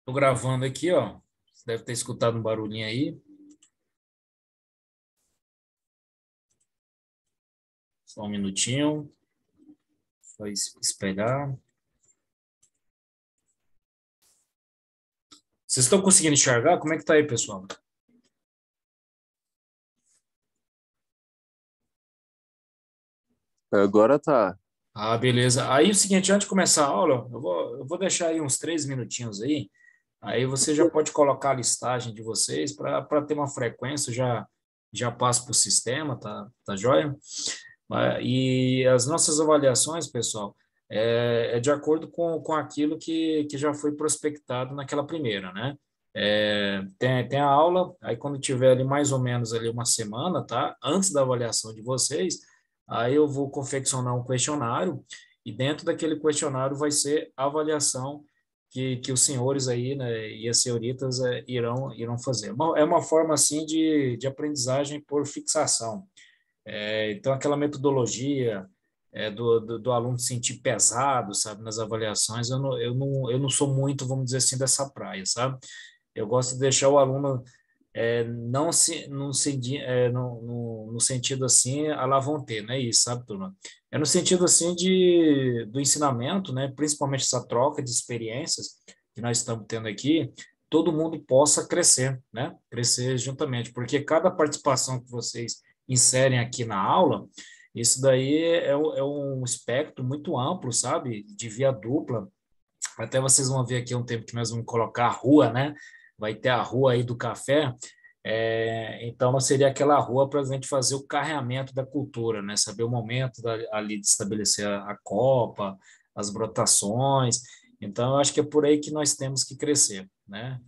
Estou gravando aqui, ó. Você deve ter escutado um barulhinho aí. Só um minutinho. Só espelhar. Vocês estão conseguindo enxergar? Como é que tá aí, pessoal? Agora tá. Ah, beleza. Aí, o seguinte, antes de começar a aula, eu vou deixar aí uns 3 minutinhos aí. Aí você já pode colocar a listagem de vocês para ter uma frequência, já passa para o sistema, tá joia? E as nossas avaliações, pessoal, é de acordo com aquilo que já foi prospectado naquela primeira, né? Tem a aula, aí quando tiver ali mais ou menos ali uma semana, tá? Antes da avaliação de vocês, aí eu vou confeccionar um questionário e dentro daquele questionário vai ser a avaliação que os senhores aí, né, e as senhoritas irão fazer. É uma forma, assim, de aprendizagem por fixação. Então, aquela metodologia do aluno se sentir pesado, sabe, nas avaliações, eu não sou muito, vamos dizer assim, dessa praia, sabe? Eu gosto de deixar o aluno não se, no, senti- no sentido assim, a lá vão ter, não é isso, sabe, turma? É no sentido assim do ensinamento, né? Principalmente essa troca de experiências que nós estamos tendo aqui, todo mundo possa crescer, né? Crescer juntamente, porque cada participação que vocês inserem aqui na aula, isso daí é um espectro muito amplo, sabe? De via dupla. Até vocês vão ver aqui um tempo que nós vamos colocar a rua, né? Vai ter a rua aí do café. Então, não seria aquela rua para a gente fazer o carreamento da cultura, né? Saber o momento ali de estabelecer a copa, as brotações. Então, eu acho que é por aí que nós temos que crescer, né?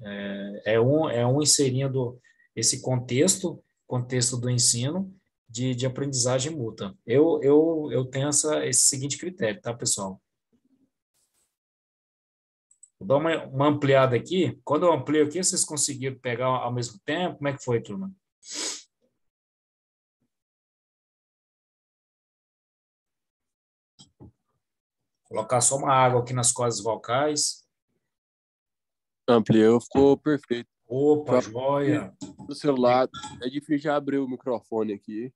É um inserindo esse contexto do ensino de aprendizagem mútua. Eu tenho esse seguinte critério, tá, pessoal? Vou dar uma ampliada aqui. Quando eu amplio aqui, vocês conseguiram pegar ao mesmo tempo? Como é que foi, turma? Colocar só uma água aqui nas cordas vocais. Ampliou, ficou perfeito. Opa, Só que joia. no celular é difícil de abrir o microfone aqui.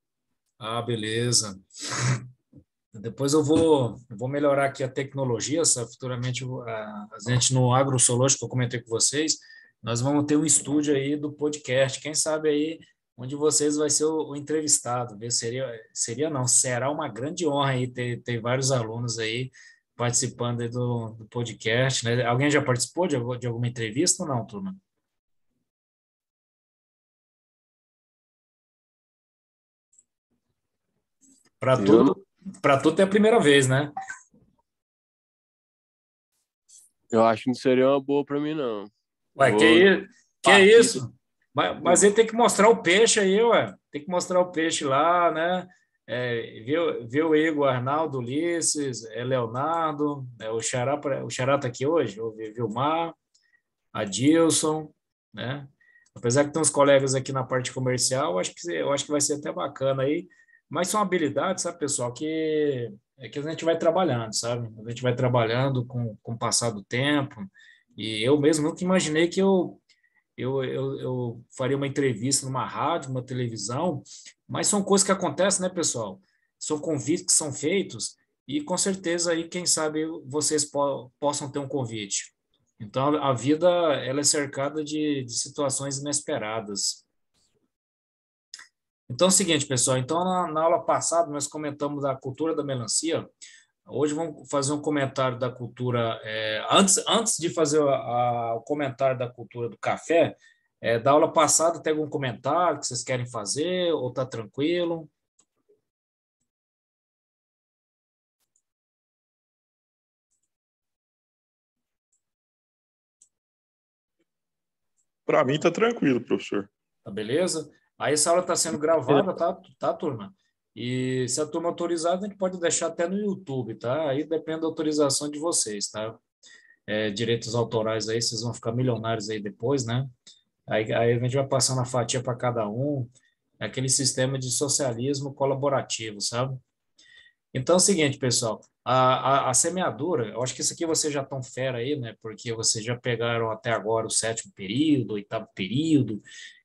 Ah, beleza. Depois eu vou melhorar aqui a tecnologia, futuramente a gente no AgroZoológico que eu comentei com vocês, nós vamos ter um estúdio aí do podcast, quem sabe aí onde vocês vai ser o entrevistado, viu? Seria não, será uma grande honra aí ter vários alunos aí participando aí do podcast, né? Alguém já participou de alguma entrevista ou não, turma? Para Eu não, tudo, para tudo é a primeira vez, né? eu acho que não seria uma boa para mim, não. Ué, Vou que é partir. isso? Mas ele tem que mostrar o peixe aí, ué. Tem que mostrar o peixe lá, né? Viu o Igor, Arnaldo, Ulisses, Leonardo, o Xará tá aqui hoje, o Vilmar, Adilson, né? Apesar que tem uns colegas aqui na parte comercial, eu acho que vai ser até bacana aí, mas são habilidades, sabe, pessoal, que a gente vai trabalhando, sabe? A gente vai trabalhando com o passar do tempo, e eu mesmo nunca imaginei que eu faria uma entrevista numa rádio, numa televisão, mas são coisas que acontecem, né, pessoal? São convites que são feitos e com certeza aí, quem sabe, vocês possam ter um convite. Então, a vida, ela é cercada de situações inesperadas. Então, é o seguinte, pessoal, então na aula passada nós comentamos da cultura da melancia. Hoje vamos fazer um comentário da cultura. Antes de fazer o comentário da cultura do café, da aula passada, tem algum comentário que vocês querem fazer ou tá tranquilo? Para mim tá tranquilo, professor. Tá beleza? Aí essa aula está sendo gravada, tá, turma? E se a turma autorizar, a gente pode deixar até no YouTube, tá? Aí depende da autorização de vocês, tá? Direitos autorais aí, vocês vão ficar milionários aí depois, né? Aí a gente vai passando a fatia para cada um. É aquele sistema de socialismo colaborativo, sabe? Então é o seguinte, pessoal. A semeadura, eu acho que isso aqui vocês já estão fera aí, né? Porque vocês já pegaram até agora o sétimo período, oitavo período.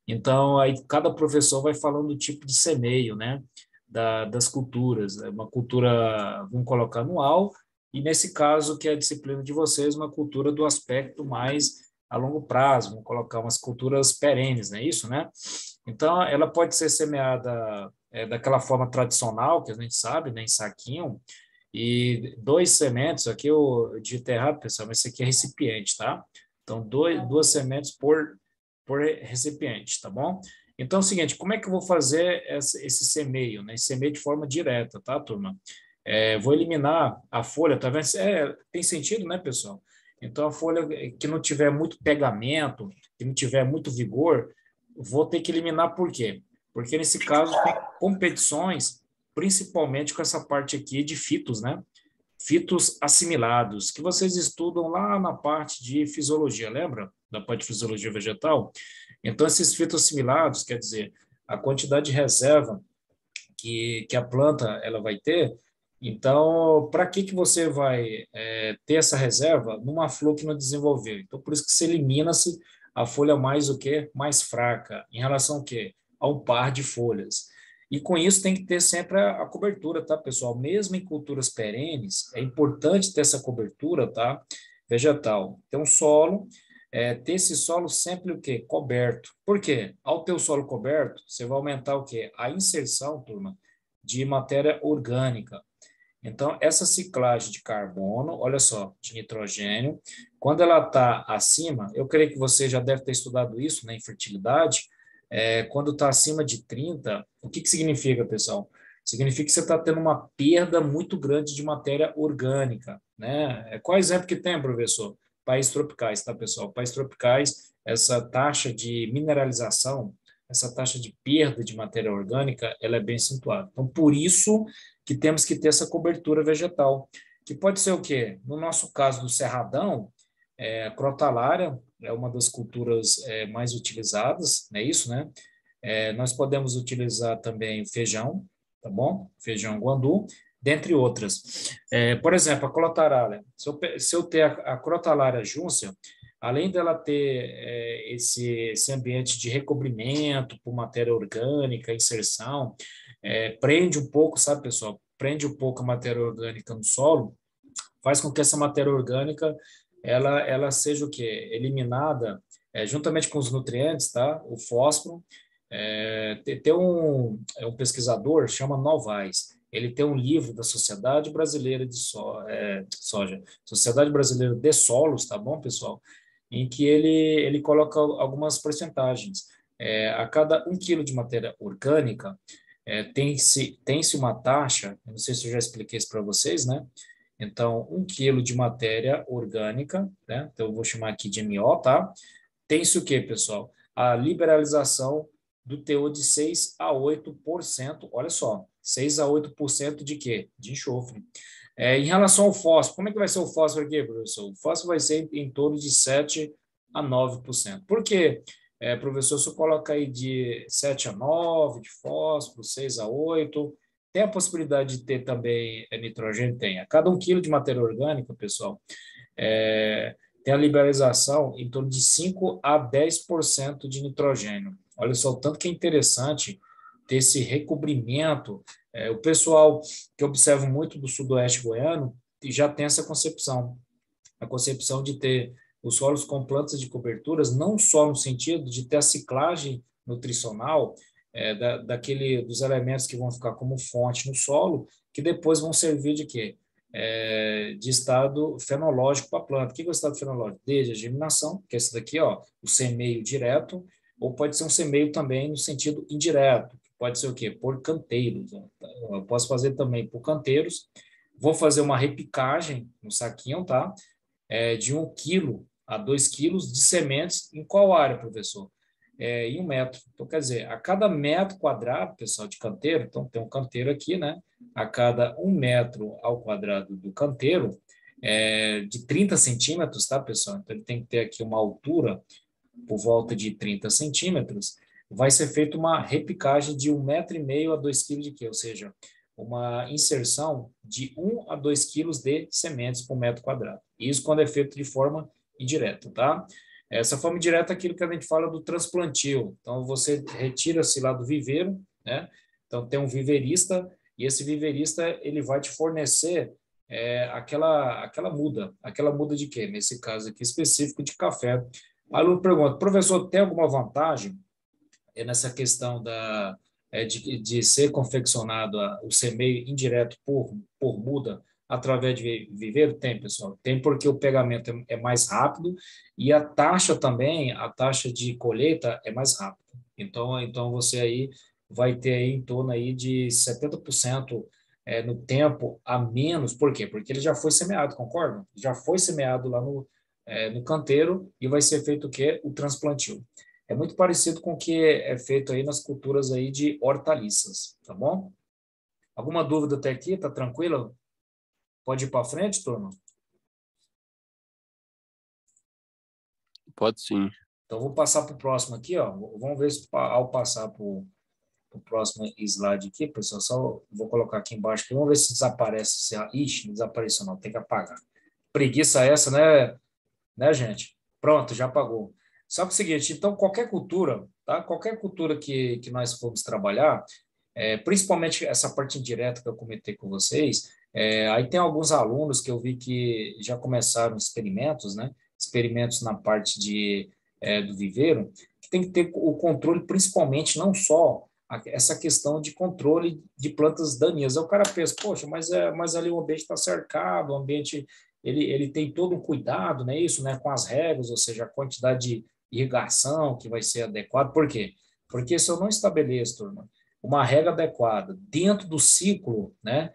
Então, aí cada professor vai falando do tipo de semeio, né? Das culturas. Uma cultura, vamos colocar anual, e nesse caso, que é a disciplina de vocês, uma cultura do aspecto mais a longo prazo, vamos colocar umas culturas perenes, não é isso, né? Então, ela pode ser semeada daquela forma tradicional, que a gente sabe, né? Em saquinho, e dois sementes, aqui eu digitei errado, pessoal, mas isso aqui é recipiente, tá? Então, duas sementes por recipiente, tá bom? Então, é o seguinte, como é que eu vou fazer esse semeio, né? Esse semeio de forma direta, tá, turma? Vou eliminar a folha, tá vendo? Tem sentido, né, pessoal? Então, a folha que não tiver muito pegamento, que não tiver muito vigor, vou ter que eliminar por quê? Porque, nesse caso, tem competições principalmente com essa parte aqui de fitos, né? Fitos assimilados, que vocês estudam lá na parte de fisiologia, lembra? Da parte de fisiologia vegetal? Então, esses fitos assimilados, quer dizer, a quantidade de reserva que a planta ela vai ter. Então, para que você vai ter essa reserva numa flor que não desenvolveu? Então, por isso que se elimina-se a folha mais o quê? Mais fraca, em relação ao quê? Ao par de folhas. E com isso tem que ter sempre a cobertura, tá, pessoal? Mesmo em culturas perenes, é importante ter essa cobertura, tá? Vegetal. Ter um solo, ter esse solo sempre o quê? Coberto. Por quê? Ao ter o solo coberto, você vai aumentar o quê? A inserção, turma, de matéria orgânica. Então, essa ciclagem de carbono, olha só, de nitrogênio, quando ela está acima, eu creio que você já deve ter estudado isso, né, em fertilidade, quando está acima de 30, o que significa, pessoal? Significa que você está tendo uma perda muito grande de matéria orgânica, né? Qual exemplo que tem, professor? Países tropicais, tá, pessoal? Países tropicais, essa taxa de mineralização, essa taxa de perda de matéria orgânica, ela é bem acentuada. Então, por isso que temos que ter essa cobertura vegetal, que pode ser o quê? No nosso caso do cerradão, a crotalária é uma das culturas mais utilizadas, não é isso, né? Nós podemos utilizar também feijão, tá bom? Feijão guandu, dentre outras. Por exemplo, a crotalária. Se eu ter a crotalária juncia, além dela ter esse ambiente de recobrimento por matéria orgânica, inserção, prende um pouco, sabe, pessoal? Prende um pouco a matéria orgânica no solo, faz com que essa matéria orgânica ela seja o quê? Eliminada juntamente com os nutrientes, tá? O fósforo. Tem um pesquisador, chama Novaes, ele tem um livro da Sociedade Brasileira de Soja, Sociedade Brasileira de Solos, tá bom, pessoal? Em que ele coloca algumas porcentagens. A cada 1 quilo de matéria orgânica, tem-se uma taxa, eu não sei se eu já expliquei isso para vocês, né? Então, 1 quilo de matéria orgânica, né? Então, eu vou chamar aqui de MO, tá? Tem-se o quê, pessoal? A liberalização do teor de 6 a 8%. Olha só, 6 a 8% de quê? De enxofre. Em relação ao fósforo, como é que vai ser o fósforo aqui, professor? O fósforo vai ser em torno de 7 a 9%. Por quê? Professor, se eu coloca aí de 7 a 9 de fósforo, 6 a 8, tem a possibilidade de ter também nitrogênio? Tem. A cada 1 quilo de matéria orgânica, pessoal, tem a liberalização em torno de 5 a 10% de nitrogênio. Olha só o tanto que é interessante ter esse recobrimento. O pessoal que observa muito do sudoeste goiano já tem essa concepção, a concepção de ter os solos com plantas de coberturas, não só no sentido de ter a ciclagem nutricional dos elementos que vão ficar como fonte no solo, que depois vão servir de quê? De estado fenológico para a planta. O que é o estado fenológico? Desde a germinação, que é esse daqui, ó, o semeio direto, ou pode ser um semeio também no sentido indireto, pode ser o quê? Por canteiros. Eu posso fazer também por canteiros. Vou fazer uma repicagem no saquinho, tá? De 1 quilo a 2 quilos de sementes em qual área, professor? Em 1 metro. Então, quer dizer, a cada metro quadrado, pessoal, de canteiro, então tem um canteiro aqui, né? A cada 1 metro ao quadrado do canteiro, de 30 centímetros, tá, pessoal? Então, ele tem que ter aqui uma altura por volta de 30 centímetros, vai ser feita uma repicagem de 1,5 metro a 2 quilos de quê? Ou seja, uma inserção de 1 a 2 quilos de sementes por metro quadrado. Isso quando é feito de forma indireta, tá? Essa forma indireta é aquilo que a gente fala do transplantio. Então, você retira-se lá do viveiro, né? Então, tem um viverista, e esse viverista, ele vai te fornecer aquela muda de quê? Nesse caso aqui específico de café. Aí o aluno pergunta, professor, tem alguma vantagem nessa questão de ser confeccionado o semeio indireto por muda através de viveiro? Tem, pessoal. Tem porque o pegamento é mais rápido e a taxa também, a taxa de colheita é mais rápida. Então você aí vai ter aí em torno aí de 70% no tempo a menos. Por quê? Porque ele já foi semeado, concorda? Já foi semeado lá no canteiro e vai ser feito o quê? O transplantio. É muito parecido com o que é feito aí nas culturas aí de hortaliças, tá bom? Alguma dúvida até aqui? Tá tranquilo? Pode ir para frente, turma? Pode sim. Então, vou passar para o próximo aqui, ó. Vamos ver se ao passar para o próximo slide aqui, pessoal, só vou colocar aqui embaixo, aqui, vamos ver se desaparece. Ixi, não desapareceu não, tem que apagar. Preguiça essa, né, gente? Pronto, já apagou. Só que é o seguinte, então, qualquer cultura, tá? Qualquer cultura que nós formos trabalhar, principalmente essa parte indireta que eu comentei com vocês, aí tem alguns alunos que eu vi que já começaram experimentos, né? Experimentos na parte do viveiro, que tem que ter o controle, principalmente, não só essa questão de controle de plantas daninhas. Aí o cara pensa, poxa, mas ali o ambiente está cercado, o ambiente ele tem todo um cuidado, né, isso, né, com as regras, ou seja, a quantidade de irrigação que vai ser adequada. Por quê? Porque se eu não estabeleço, turma, uma regra adequada dentro do ciclo, né,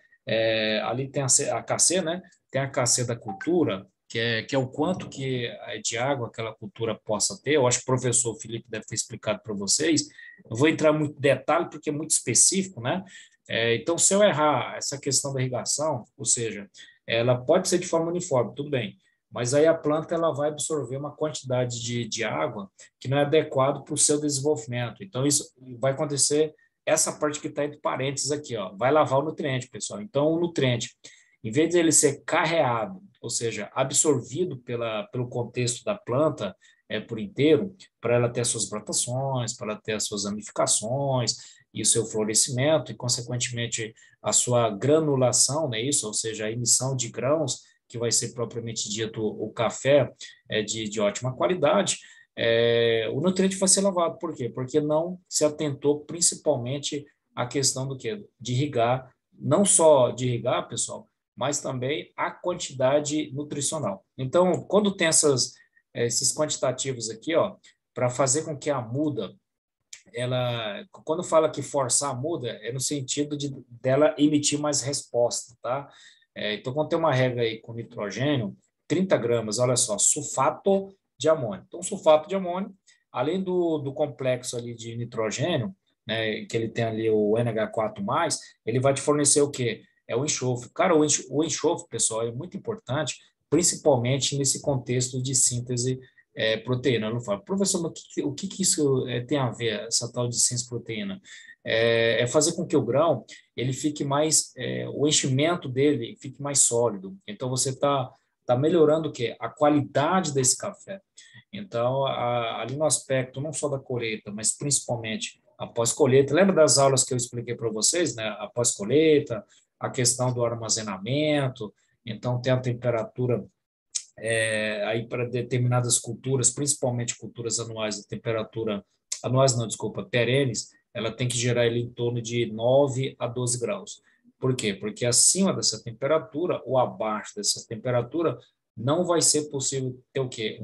ali tem a KC, né, tem a KC da cultura, que é o quanto de água aquela cultura possa ter. Eu acho que o professor Felipe deve ter explicado para vocês. Eu vou entrar muito em detalhe porque é muito específico, né? Então, se eu errar essa questão da irrigação, ou seja, ela pode ser de forma uniforme, tudo bem, mas aí a planta ela vai absorver uma quantidade de água que não é adequado para o seu desenvolvimento. Então, isso vai acontecer, essa parte que está entre parênteses aqui, ó, vai lavar o nutriente, pessoal. Então, o nutriente, em vez de ele ser carreado, ou seja, absorvido pelo contexto da planta por inteiro, para ela ter as suas brotações, para ela ter as suas ramificações e o seu florescimento, e, consequentemente, a sua granulação, né, isso, ou seja, a emissão de grãos, que vai ser propriamente dito o café de ótima qualidade, o nutriente vai ser lavado. Por quê? Porque não se atentou principalmente à questão do quê? De irrigar, não só de irrigar, pessoal, mas também a quantidade nutricional. Então, quando tem esses quantitativos aqui, ó, para fazer com que a muda, quando fala que forçar a muda, é no sentido dela emitir mais resposta, tá? Então, quando tem uma regra aí com nitrogênio, 30 gramas, olha só, sulfato de amônio. Então, sulfato de amônio, além do complexo ali de nitrogênio, né, que ele tem ali o NH4+, ele vai te fornecer o quê? É o enxofre. Cara, o enxofre, pessoal, é muito importante, principalmente nesse contexto de síntese proteína. Eu não falo, professor, mas o que isso tem a ver, essa tal de síntese proteína? Fazer com que o grão ele fique mais, o enchimento dele fique mais sólido. Então, você tá melhorando o quê? A qualidade desse café. Então, ali no aspecto não só da colheita, mas principalmente após colheita, lembra das aulas que eu expliquei para vocês, né? Após colheita, a questão do armazenamento, então tem a temperatura aí para determinadas culturas, principalmente culturas anuais, a temperatura, anuais não, desculpa, perenes, ela tem que gerar ali em torno de 9 a 12 graus. Por quê? Porque acima dessa temperatura ou abaixo dessa temperatura não vai ser possível ter o quê?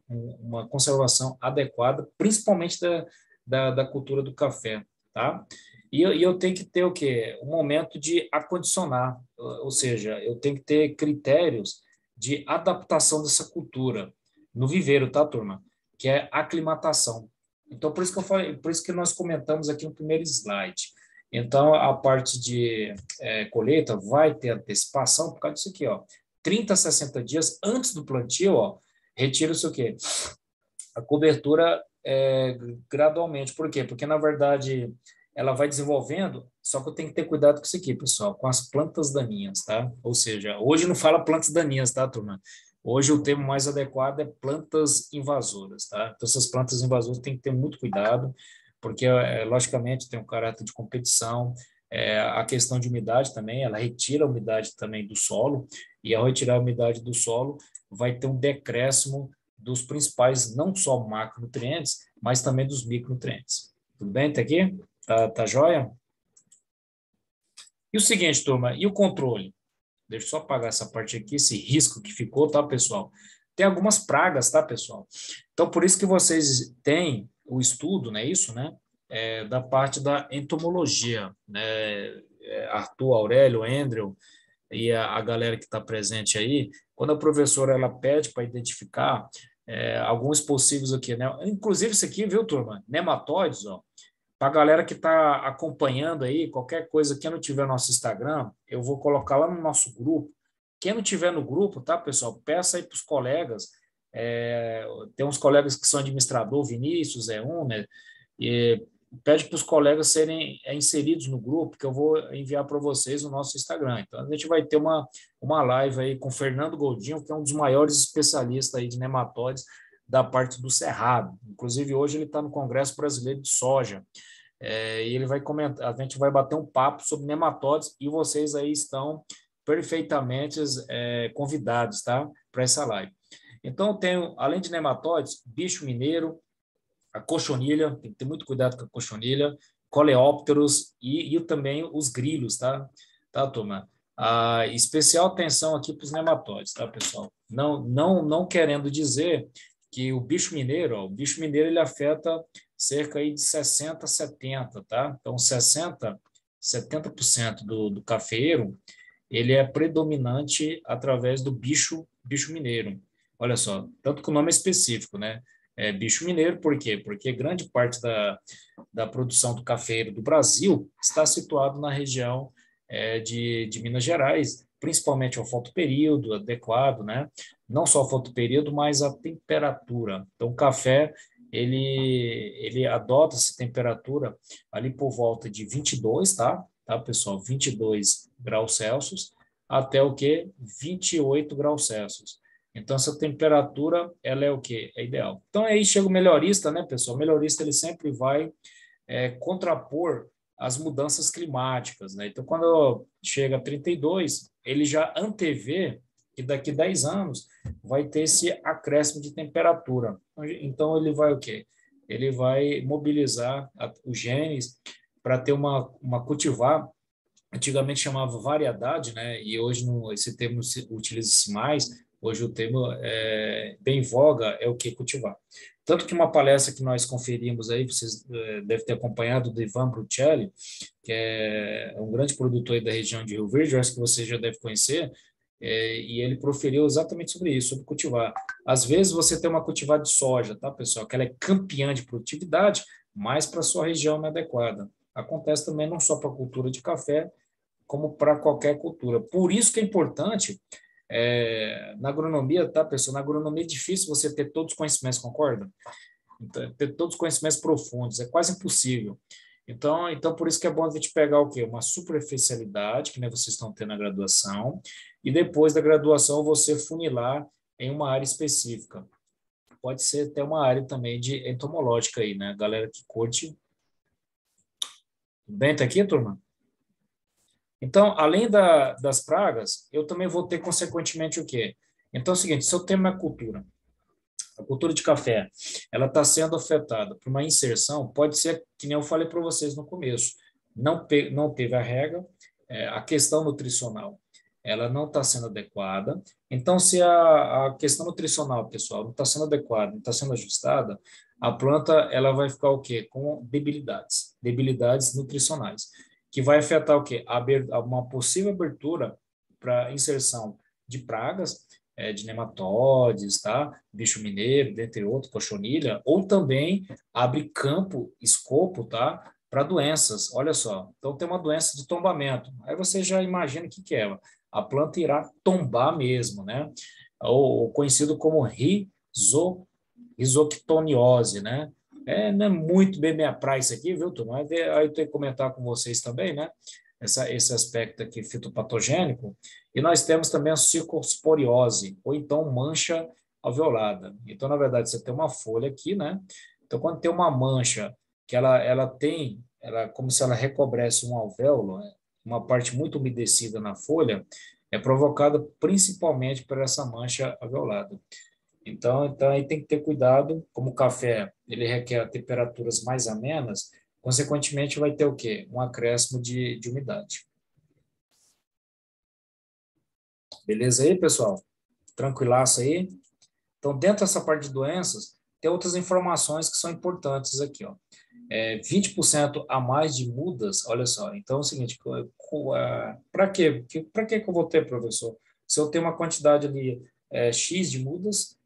Uma conservação adequada, principalmente da cultura do café, tá? E eu tenho que ter o quê? Um momento de acondicionar, ou seja, eu tenho que ter critérios de adaptação dessa cultura no viveiro, tá, turma? Que é aclimatação. Então, por isso que eu falei, por isso que nós comentamos aqui no primeiro slide. Então, a parte de colheita vai ter antecipação por causa disso aqui, ó. 30 a 60 dias antes do plantio, ó, retira-se o quê? A cobertura gradualmente. Por quê? Porque, na verdade, ela vai desenvolvendo, só que eu tenho que ter cuidado com isso aqui, pessoal, com as plantas daninhas, tá? Ou seja, hoje não fala plantas daninhas, tá, turma? Hoje o termo mais adequado é plantas invasoras, tá? Então, essas plantas invasoras tem que ter muito cuidado, porque, logicamente, tem um caráter de competição, a questão de umidade também, ela retira a umidade também do solo, e ao retirar a umidade do solo, vai ter um decréscimo dos principais, não só macronutrientes, mas também dos micronutrientes. Tudo bem? Tá aqui? Tá joia? E o seguinte, turma, e o controle? Deixa eu só apagar essa parte aqui, esse risco que ficou, tá, pessoal? Tem algumas pragas, tá, pessoal? Então, por isso que vocês têm o estudo, né, isso, né, da parte da entomologia, né, Arthur, Aurélio, Andrew e a galera que está presente aí, quando a professora ela pede para identificar alguns possíveis aqui, né, inclusive isso aqui, viu, turma? Nematóides, ó, para a galera que está acompanhando aí, qualquer coisa, quem não tiver nosso Instagram, eu vou colocar lá no nosso grupo. Quem não tiver no grupo, tá, pessoal? Peça aí para os colegas. Tem uns colegas que são administrador, Vinícius é um, né? E pede para os colegas serem inseridos no grupo, que eu vou enviar para vocês no nosso Instagram. Então, a gente vai ter uma live aí com o Fernando Goldinho, que é um dos maiores especialistas aí de nematóides da parte do Cerrado. Inclusive, hoje ele está no Congresso Brasileiro de Soja. E ele vai comentar, a gente vai bater um papo sobre nematóides e vocês aí estão perfeitamente convidados, tá? Para essa live. Então, eu tenho, além de nematóides, bicho mineiro, a cochonilha, tem que ter muito cuidado com a cochonilha, coleópteros e também os grilos, tá? Tá, turma? Especial atenção aqui para os nematóides, tá, pessoal? Não querendo dizer que o bicho mineiro, ó, o bicho mineiro ele afeta cerca aí de 60 a 70, tá? Então, 70% do cafeeiro, ele é predominante através do bicho mineiro. Olha só, tanto que o nome é específico, né? Bicho mineiro, por quê? Porque grande parte da produção do cafeeiro do Brasil está situado na região de Minas Gerais, principalmente ao fotoperíodo adequado, né? Não só o fotoperíodo, mas a temperatura. Então, o café, ele adota essa temperatura ali por volta de 22, tá, pessoal? 22 graus Celsius até o quê? 28 graus Celsius. Então, essa temperatura, ela é o quê? É ideal. Então, aí chega o melhorista, né, pessoal? O melhorista, ele sempre vai contrapor as mudanças climáticas, né? Então, quando chega a 32, ele já antevê que daqui a 10 anos vai ter esse acréscimo de temperatura. Então, ele vai o quê? Ele vai mobilizar os genes para ter uma cultivar, antigamente chamava variedade, né? E hoje esse termo utiliza-se mais. Hoje o termo bem em voga é o que cultivar. Tanto que uma palestra que nós conferimos aí, vocês devem ter acompanhado, do Ivan Bruccelli, que é um grande produtor aí da região de Rio Verde, eu acho que você já deve conhecer, e ele proferiu exatamente sobre isso, sobre cultivar. Às vezes você tem uma cultivar de soja, tá, pessoal? Que ela é campeã de produtividade, mas para a sua região não é adequada. Acontece também não só para a cultura de café, como para qualquer cultura. Por isso que é importante, na agronomia, tá, pessoal? Na agronomia é difícil você ter todos os conhecimentos, concorda? Então, ter todos os conhecimentos profundos, é quase impossível. Então, por isso que é bom a gente pegar o quê? Uma superficialidade, que nem vocês estão tendo na graduação, e depois da graduação você funilar em uma área específica. Pode ser até uma área também de entomológica aí, né? Galera que curte. Tudo bem, tá aqui, turma? Então, além das pragas, eu também vou ter, consequentemente, o quê? Então, é o seguinte, se eu tenho uma cultura, a cultura de café, ela está sendo afetada por uma inserção, pode ser, que nem eu falei para vocês no começo, não teve a rega, a questão nutricional, ela não está sendo adequada. Então, se a questão nutricional, pessoal, não está sendo adequada, não está sendo ajustada, a planta ela vai ficar o quê? Com debilidades nutricionais, que vai afetar o quê? Uma possível abertura para inserção de pragas, de nematóides, tá? Bicho mineiro, dentre outros, cochonilha, ou também abre campo, escopo, tá? Para doenças, olha só. Então, tem uma doença de tombamento. Aí você já imagina o que é. A planta irá tombar mesmo, né? Ou conhecido como risoctoniose, né? Não é muito bem minha praia isso aqui, viu, turma? Aí eu tenho que comentar com vocês também, né? Esse aspecto aqui fitopatogênico. E nós temos também a cercosporiose, ou então mancha alveolada. Então, na verdade, você tem uma folha aqui, né? Então, quando tem uma mancha que ela como se ela recobresse um alvéolo, né? Uma parte muito umedecida na folha, é provocada principalmente por essa mancha alveolada. Então aí tem que ter cuidado, como o café, ele requer temperaturas mais amenas, consequentemente vai ter o quê? Um acréscimo de umidade. Beleza aí, pessoal? Tranquilaço aí? Então, dentro dessa parte de doenças, tem outras informações que são importantes aqui, ó. 20% a mais de mudas, olha só. Então, é o seguinte, para quê? Para que eu vou ter, professor? Se eu tenho uma quantidade ali X de mudas,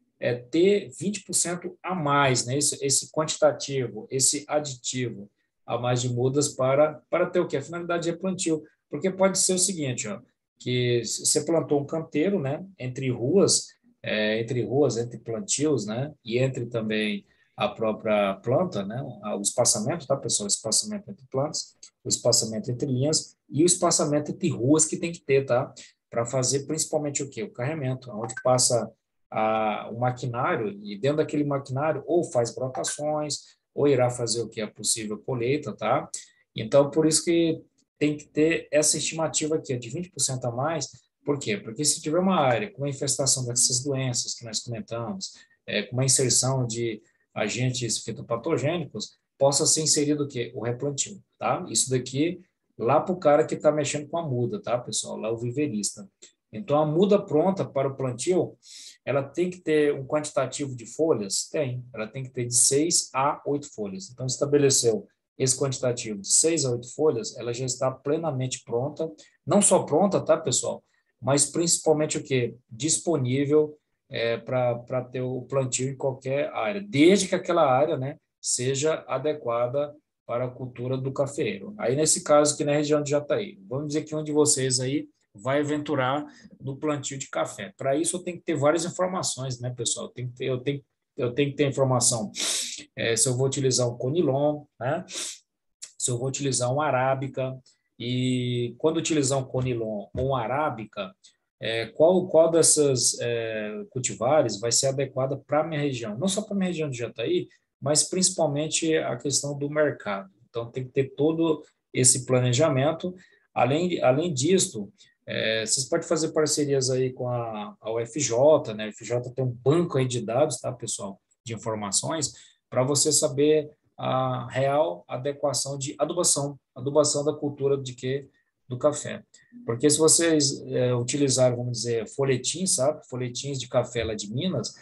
ter 20% a mais, né? Esse quantitativo, esse aditivo a mais de mudas para ter o quê? A finalidade de plantio. Porque pode ser o seguinte, ó, que você plantou um canteiro, né? Entre ruas, entre plantios, né? E entre também a própria planta, né? O espaçamento, tá, pessoal? O espaçamento entre plantas, o espaçamento entre linhas e o espaçamento entre ruas que tem que ter, tá? Para fazer principalmente o quê? O carregamento, onde passa o maquinário e dentro daquele maquinário ou faz brotações ou irá fazer o que é possível colheita, tá? Então, por isso que tem que ter essa estimativa aqui, de 20% a mais. Por quê? Porque se tiver uma área com uma infestação dessas doenças que nós comentamos, com uma inserção de agentes fitopatogênicos, possa ser inserido o quê? O replantio, tá? Isso daqui lá para o cara que está mexendo com a muda, tá, pessoal? Lá o viverista. Então, a muda pronta para o plantio, ela tem que ter um quantitativo de folhas? Tem. Ela tem que ter de 6 a 8 folhas. Então, estabeleceu esse quantitativo de 6 a 8 folhas, ela já está plenamente pronta. Não só pronta, tá, pessoal? Mas principalmente o quê? Disponível para ter o plantio em qualquer área, desde que aquela área, né, seja adequada para a cultura do cafeeiro. Aí, nesse caso, aqui na região de Jataí, vamos dizer que um de vocês aí vai aventurar no plantio de café. Para isso, eu tenho que ter várias informações, né, pessoal? Eu tenho que ter informação se eu vou utilizar um conilon, né? Se eu vou utilizar um arábica, e quando utilizar um conilon ou um arábica, qual dessas cultivares vai ser adequada para a minha região? Não só para a minha região de Jataí, mas principalmente a questão do mercado. Então, tem que ter todo esse planejamento. Além disso, vocês podem fazer parcerias aí com a UFJ, né? A UFJ tem um banco aí de dados, tá, pessoal? De informações, para você saber a real adequação de adubação da cultura de quê? Do café. Porque se vocês utilizarem, vamos dizer, folhetins, sabe? Folhetins de café lá de Minas,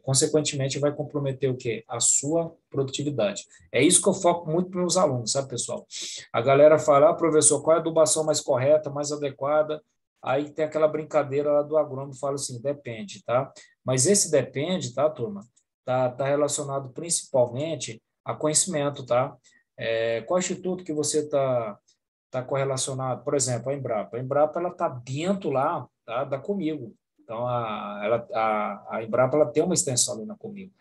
consequentemente vai comprometer o quê? A sua produtividade. É isso que eu foco muito para meus alunos, sabe, pessoal? A galera fala, professor, qual é a adubação mais correta, mais adequada? Aí tem aquela brincadeira lá do agrônomo, fala assim, depende, tá? Mas esse depende, tá, turma? Tá relacionado principalmente a conhecimento, tá? Qual instituto que você tá correlacionado? Por exemplo, a Embrapa. A Embrapa, ela tá dentro lá, tá, da Comigo. Então, a Embrapa, ela tem uma extensão ali na Comigo.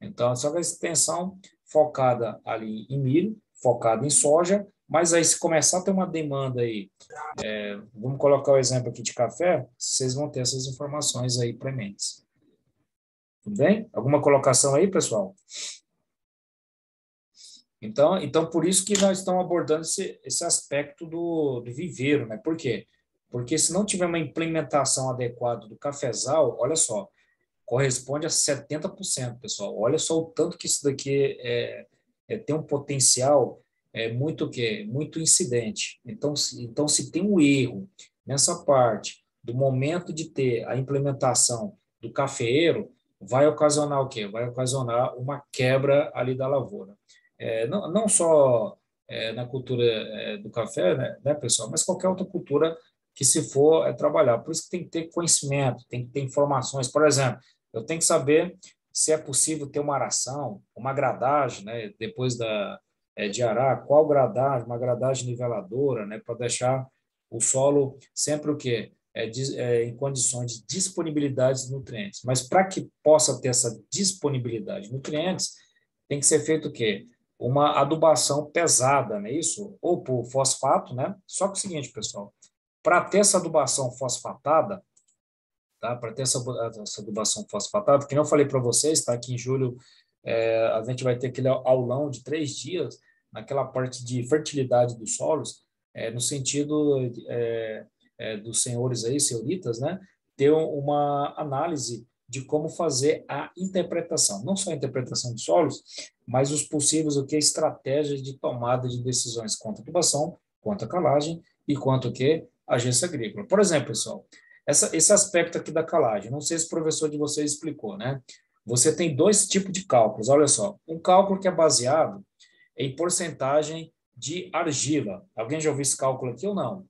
Então, só que a extensão focada ali em milho, focada em soja, mas aí se começar a ter uma demanda aí, vamos colocar o exemplo aqui de café, vocês vão ter essas informações aí prementes. Tudo bem? Alguma colocação aí, pessoal? Então, por isso que nós estamos abordando esse aspecto do viveiro, né? Por quê? Porque se não tiver uma implementação adequada do cafezal, olha só, corresponde a 70%, pessoal. Olha só o tanto que isso daqui tem um potencial muito o quê? Muito incidente. Então, se tem um erro nessa parte do momento de ter a implementação do cafeeiro, vai ocasionar o quê? Vai ocasionar uma quebra ali da lavoura. Não só na cultura do café, né, pessoal, mas qualquer outra cultura que se for trabalhar. Por isso que tem que ter conhecimento, tem que ter informações. Por exemplo, eu tenho que saber se é possível ter uma aração, uma gradagem, né, depois de arar, qual gradagem, uma gradagem niveladora, né, para deixar o solo sempre o quê? Em condições de disponibilidade de nutrientes. Mas para que possa ter essa disponibilidade de nutrientes, tem que ser feito o quê? Uma adubação pesada, não é isso? Ou por fosfato, né? Só que é o seguinte, pessoal, para ter essa adubação fosfatada, tá? Para ter essa adubação fosfatada, que nem eu falei para vocês, tá? Que em julho a gente vai ter aquele aulão de 3 dias naquela parte de fertilidade dos solos, no sentido dos senhores aí, senhoritas, né? Ter uma análise de como fazer a interpretação, não só a interpretação de solos, mas os possíveis o que estratégias de tomada de decisões quanto à adubação, quanto à calagem e quanto ao que agência agrícola. Por exemplo, pessoal, esse aspecto aqui da calagem, não sei se o professor de vocês explicou, né? Você tem dois tipos de cálculos, olha só. Um cálculo que é baseado em porcentagem de argila. Alguém já ouviu esse cálculo aqui ou não?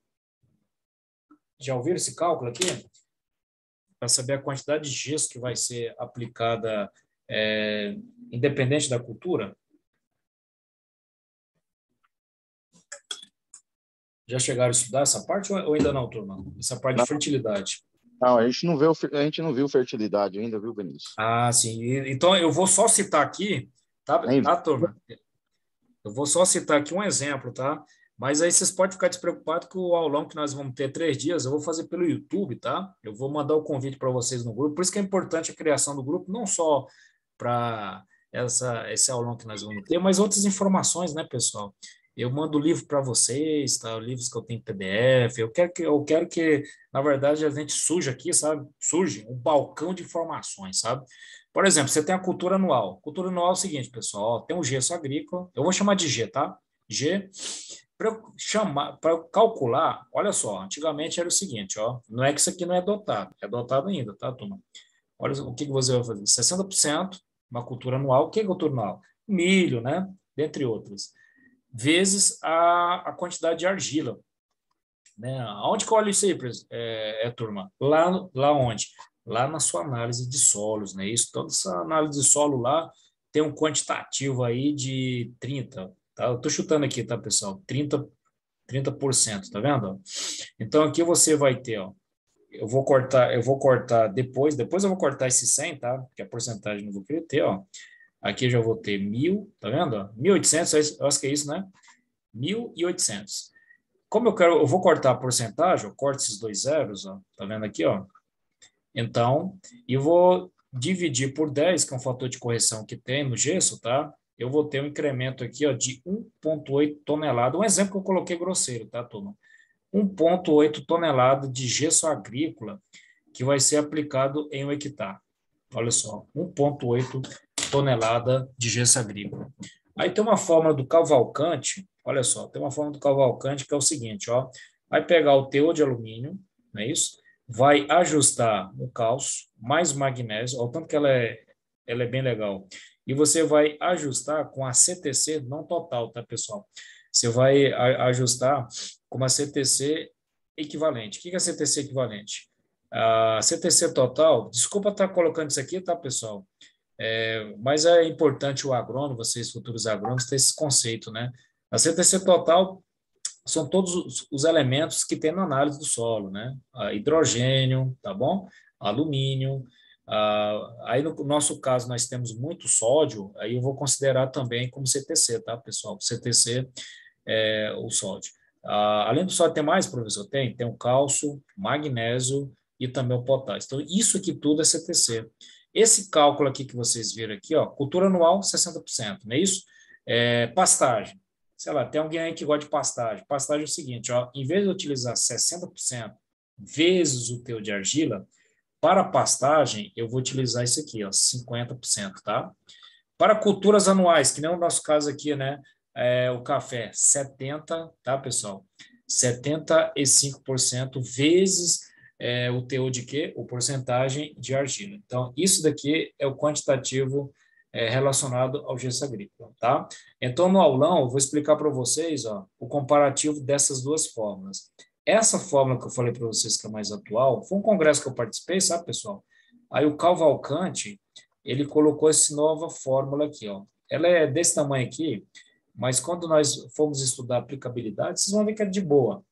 Já ouviram esse cálculo aqui? Para saber a quantidade de gesso que vai ser aplicada independente da cultura? Já chegaram a estudar essa parte ou ainda não, turma? Essa parte de fertilidade. Não, a gente não viu fertilidade ainda, viu, Benício? Ah, sim. Então, eu vou só citar aqui, tá, turma? Eu vou só citar aqui um exemplo, tá? Mas aí vocês podem ficar despreocupados que o aulão que nós vamos ter 3 dias, eu vou fazer pelo YouTube, tá? Eu vou mandar o convite para vocês no grupo. Por isso que é importante a criação do grupo, não só para esse aulão que nós vamos ter, mas outras informações, né, pessoal? Eu mando livro para vocês, tá? Livros que eu tenho em PDF. Eu quero que, na verdade, a gente surja aqui, sabe? Surge um balcão de informações, sabe? Por exemplo, você tem a cultura anual. Cultura anual é o seguinte, pessoal, ó, tem o gesso agrícola, eu vou chamar de G, tá? G, para eu calcular, olha só, antigamente era o seguinte, ó, não é que isso aqui não é dotado ainda, tá, turma? Olha o que você vai fazer, 60%, uma cultura anual, o que é cultura anual? Milho, né? Dentre outras. Vezes a quantidade de argila, né? Aonde que eu olho isso aí, turma? Lá onde? Lá na sua análise de solos, né? Isso, toda essa análise de solo lá tem um quantitativo aí de 30, tá? Eu tô chutando aqui, tá, pessoal? 30%, tá vendo? Então aqui você vai ter, ó, eu vou cortar depois eu vou cortar esse 100, tá? Porque a porcentagem não vou querer ter, ó. Aqui eu já vou ter 1.000, tá vendo? 1.800, eu acho que é isso, né? 1.800. Como eu vou cortar a porcentagem, eu corto esses dois zeros, ó, tá vendo aqui, ó? Então, eu vou dividir por 10, que é um fator de correção que tem no gesso, tá? Eu vou ter um incremento aqui, ó, de 1,8 tonelada. Um exemplo que eu coloquei grosseiro, tá, turma? 1,8 tonelada de gesso agrícola que vai ser aplicado em 1 hectare. Olha só, 1,8 tonelada de gesso agrícola. Aí tem uma fórmula do Cavalcante, olha só, tem uma fórmula do Cavalcante que é o seguinte, ó, vai pegar o teor de alumínio, não é isso? Vai ajustar o cálcio mais magnésio, ó, tanto que ela é bem legal. E você vai ajustar com a CTC não total, tá, pessoal? Você vai ajustar com uma CTC equivalente. O que é a CTC equivalente? A CTC total, desculpa estar colocando isso aqui, tá, pessoal? Mas é importante o agrônomo, vocês futuros agrônomos, ter esse conceito, né? A CTC total são todos os elementos que tem na análise do solo, né? Hidrogênio, tá bom? Alumínio. Aí no nosso caso nós temos muito sódio, aí eu vou considerar também como CTC, tá, pessoal? CTC é o sódio. Além do sódio, tem mais, professor? Tem o cálcio, magnésio e também o potássio. Então, isso aqui tudo é CTC. Esse cálculo aqui que vocês viram aqui, ó, cultura anual, 60%, não é isso? Pastagem. Sei lá, tem alguém aí que gosta de pastagem. Pastagem é o seguinte, ó, em vez de utilizar 60% vezes o teu de argila, para pastagem, eu vou utilizar isso aqui, ó, 50%, tá? Para culturas anuais, que nem o nosso caso aqui, né? O café, 70, tá, pessoal? 75% vezes o teor de quê? O porcentagem de argila. Então, isso daqui é o quantitativo relacionado ao gesso agrícola, tá? Então, no aulão, eu vou explicar para vocês, ó, o comparativo dessas duas fórmulas. Essa fórmula que eu falei para vocês que é mais atual, foi um congresso que eu participei, sabe, pessoal? Aí o Cavalcante, ele colocou essa nova fórmula aqui, ó. Ela é desse tamanho aqui, mas quando nós formos estudar aplicabilidade, vocês vão ver que é de boa.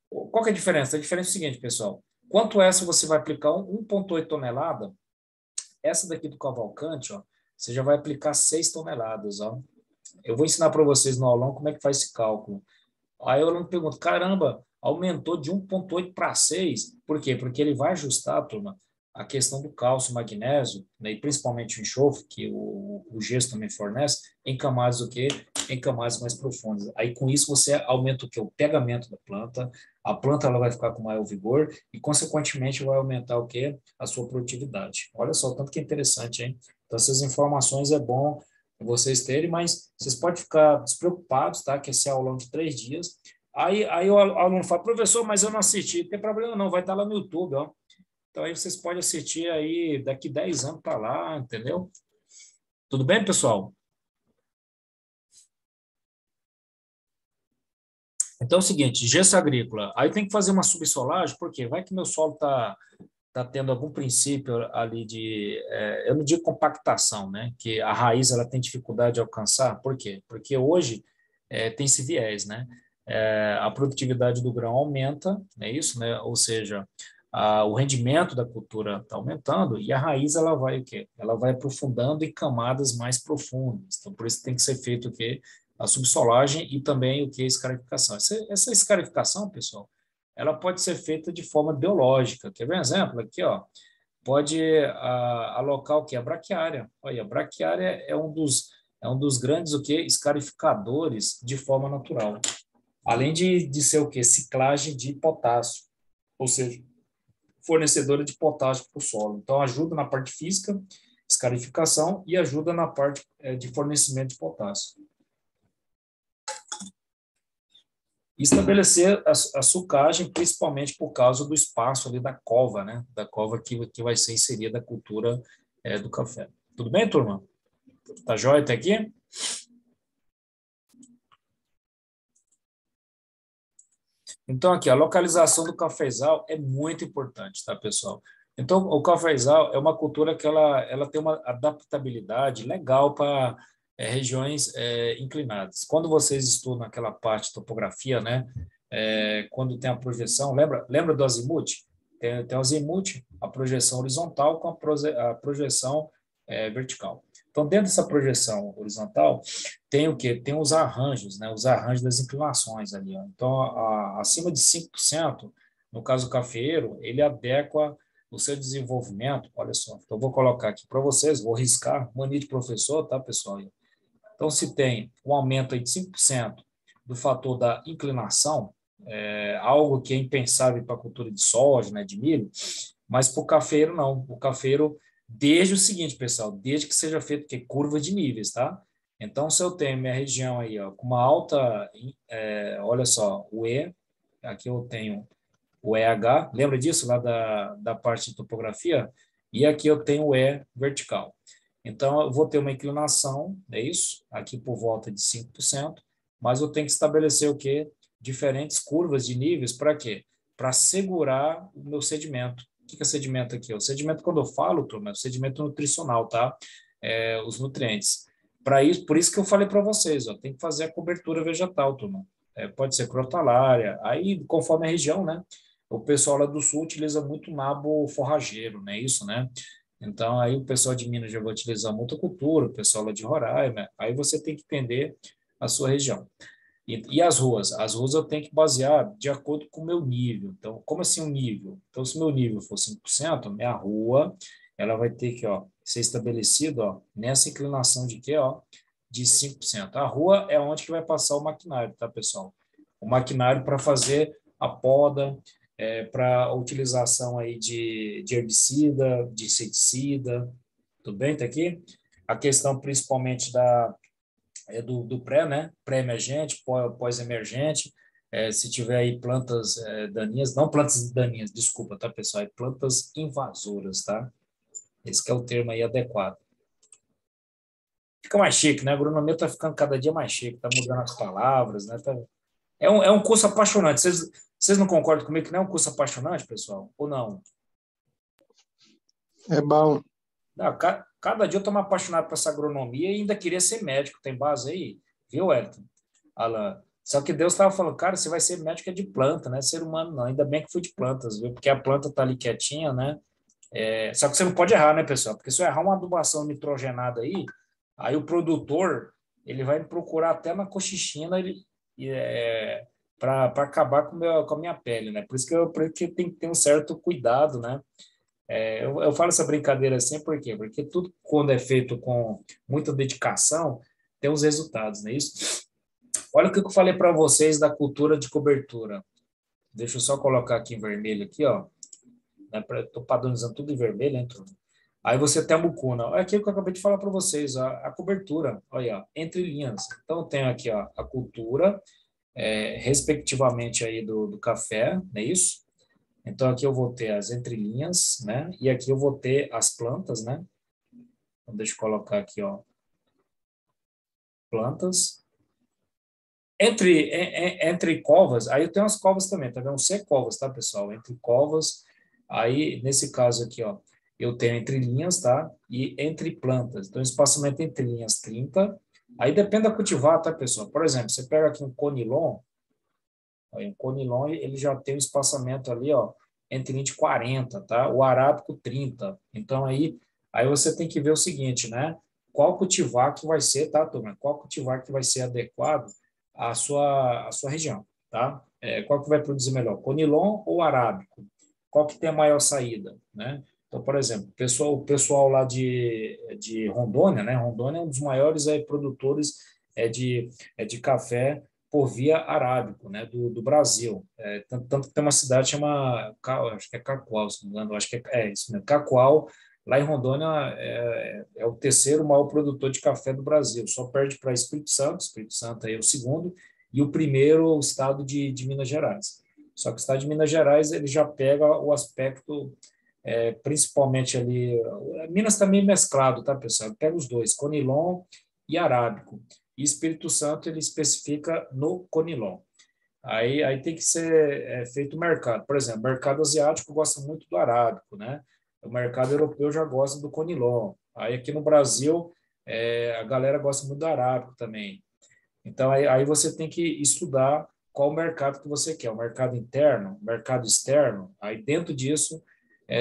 Qual que é a diferença? A diferença é o seguinte, pessoal. Quanto essa você vai aplicar 1,8 tonelada, essa daqui do Cavalcante, ó, você já vai aplicar 6 toneladas, ó. Eu vou ensinar para vocês no aulão como é que faz esse cálculo. Aí o aluno pergunta, caramba, aumentou de 1,8 para 6. Por quê? Porque ele vai ajustar, turma, a questão do cálcio, magnésio, né, e principalmente o enxofre, que o gesso também fornece, em camadas o quê? Em camadas mais profundas. Aí, com isso, você aumenta o quê? O pegamento da planta, a planta ela vai ficar com maior vigor e, consequentemente, vai aumentar o quê? A sua produtividade. Olha só, tanto que é interessante, hein? Então, essas informações é bom vocês terem, mas vocês podem ficar despreocupados, tá? Que esse é aulão de 3 dias. Aí o aluno fala, professor, mas eu não assisti. Não tem problema não, vai estar lá no YouTube, ó. Então, aí vocês podem assistir aí, daqui 10 anos tá lá, entendeu? Tudo bem, pessoal? Então é o seguinte, gesso agrícola. Aí tem que fazer uma subsolagem, porque vai que meu solo tá tendo algum princípio ali de, eu não digo compactação, né? Que a raiz ela tem dificuldade de alcançar. Por quê? Porque hoje tem esse viés, né? A produtividade do grão aumenta, é isso, né? Ou seja, o rendimento da cultura está aumentando e a raiz ela vai o quê? Ela vai aprofundando em camadas mais profundas. Então, por isso tem que ser feito o quê? A subsolagem e também o que? A escarificação. Essa escarificação, pessoal, ela pode ser feita de forma biológica. Quer ver um exemplo? Aqui, ó, pode alocar o que? A braquiária. Olha, a braquiária é um dos grandes o que? Escarificadores de forma natural. Além de ser o que? Ciclagem de potássio. Ou seja, fornecedora de potássio para o solo. Então, ajuda na parte física, escarificação, e ajuda na parte de fornecimento de potássio. Estabelecer a sucagem, principalmente por causa do espaço ali da cova, né? Da cova que vai ser inserida a cultura do café. Tudo bem, turma? Tá jóia até aqui? Então, aqui, a localização do cafezal é muito importante, tá, pessoal? Então, o cafezal é uma cultura que ela tem uma adaptabilidade legal para regiões inclinadas. Quando vocês estudam aquela parte de topografia, né, quando tem a projeção, lembra do azimuth? Tem o azimuth, a projeção horizontal com a projeção vertical. Então, dentro dessa projeção horizontal, tem o quê? Tem os arranjos, né? Os arranjos das inclinações ali. Ó. Então, acima de 5%, no caso cafeeiro, ele adequa o seu desenvolvimento. Olha só, então vou colocar aqui para vocês, vou riscar, mania de professor, tá, pessoal? Então, se tem um aumento aí de 5% do fator da inclinação, algo que é impensável para a cultura de soja, né, de milho, mas para o cafeeiro não. O cafeeiro, desde o seguinte, pessoal, desde que seja feito que curva de níveis, tá? Então, se eu tenho minha região aí, ó, com uma alta, olha só, o E, aqui eu tenho o EH, lembra disso lá da parte de topografia? E aqui eu tenho o E vertical. Então, eu vou ter uma inclinação, é isso? Aqui por volta de 5%, mas eu tenho que estabelecer o quê? Diferentes curvas de níveis, para quê? Para segurar o meu sedimento. O que é sedimento aqui? O sedimento, quando eu falo, turma, é o sedimento nutricional, tá? Os nutrientes. Por isso que eu falei para vocês, ó, tem que fazer a cobertura vegetal, turma. Pode ser crotalária, aí conforme a região, né? O pessoal lá do sul utiliza muito nabo forrageiro, né? Isso, né? Então, aí o pessoal de Minas já vai utilizar motocultura, o pessoal lá de Roraima, aí você tem que entender a sua região. E as ruas? As ruas eu tenho que basear de acordo com o meu nível. Então, como assim um nível? Então, se o meu nível for 5%, minha rua, ela vai ter que, ó, ser estabelecida, ó, nessa inclinação de quê, ó? De 5%. A rua é onde que vai passar o maquinário, tá, pessoal? O maquinário para fazer a poda, para a utilização aí de herbicida, de inseticida, tudo bem? Tá aqui? A questão principalmente do pré, né? Pré-emergente, pós-emergente, se tiver aí plantas daninhas, não plantas daninhas, desculpa, tá, pessoal? É plantas invasoras, tá? Esse que é o termo aí adequado. Fica mais chique, né? A agronomia está ficando cada dia mais chique, está mudando as palavras, né? É um curso apaixonante. Vocês não concordam comigo que não é um curso apaixonante, pessoal? Ou não? É bom. Não, cada dia eu estou mais apaixonado por essa agronomia e ainda queria ser médico. Tem base aí? Viu, Elton? Alan? Só que Deus estava falando, cara, você vai ser médico de planta, né? Ser humano não. Ainda bem que fui de plantas, viu? Porque a planta está ali quietinha, né? Só que você não pode errar, né, pessoal? Porque se eu errar uma adubação nitrogenada aí o produtor ele vai me procurar até na cochichina para acabar com a minha pele, né? Por isso que tem que ter um certo cuidado, né? Eu falo essa brincadeira assim, por quê? Porque tudo quando é feito com muita dedicação tem os resultados, não é isso? Olha o que eu falei para vocês da cultura de cobertura. Deixa eu só colocar aqui em vermelho aqui, ó. Estou padronizando tudo em vermelho, hein, turma? Aí você tem a mucuna. Olha aquilo que eu acabei de falar para vocês, a cobertura. Olha, ó, entre linhas. Então, eu tenho aqui ó, a cultura, respectivamente aí do café, não é isso? Então, aqui eu vou ter as entrelinhas, né? E aqui eu vou ter as plantas, né? Então, deixa eu colocar aqui, ó, plantas. Entre covas, aí eu tenho as covas também, tá vendo? C covas, tá, pessoal? Entre covas, aí nesse caso aqui, ó, eu tenho entre linhas, tá? E entre plantas. Então, espaçamento entre linhas 30. Aí depende da cultivar, tá, pessoal? Por exemplo, você pega aqui um conilon, aí, um conilon, ele já tem um espaçamento ali, ó, entre 20 e 40, tá? O arábico 30. Então, aí você tem que ver o seguinte, né? Qual cultivar que vai ser, tá, turma? Qual cultivar que vai ser adequado à sua região, tá? Qual que vai produzir melhor, conilon ou arábico? Qual que tem a maior saída, né? Então, por exemplo, o pessoal lá de Rondônia, né? Rondônia é um dos maiores produtores de café por via arábico, né? Do Brasil. Tanto que tem uma cidade chama, acho que é Cacoal, se não me engano, acho que é isso mesmo, Cacoal. Lá em Rondônia é o terceiro maior produtor de café do Brasil, só perde para Espírito Santo aí é o segundo, e o primeiro o estado de Minas Gerais. Só que o estado de Minas Gerais ele já pega o aspecto, principalmente ali, Minas também mesclado, tá, pessoal? Pega os dois, conilon e arábico. E Espírito Santo ele especifica no conilon. Aí tem que ser feito o mercado. Por exemplo, o mercado asiático gosta muito do arábico, né? O mercado europeu já gosta do conilon. Aí aqui no Brasil, a galera gosta muito do arábico também. Então, aí você tem que estudar qual o mercado que você quer, o mercado interno, o mercado externo. Aí dentro disso,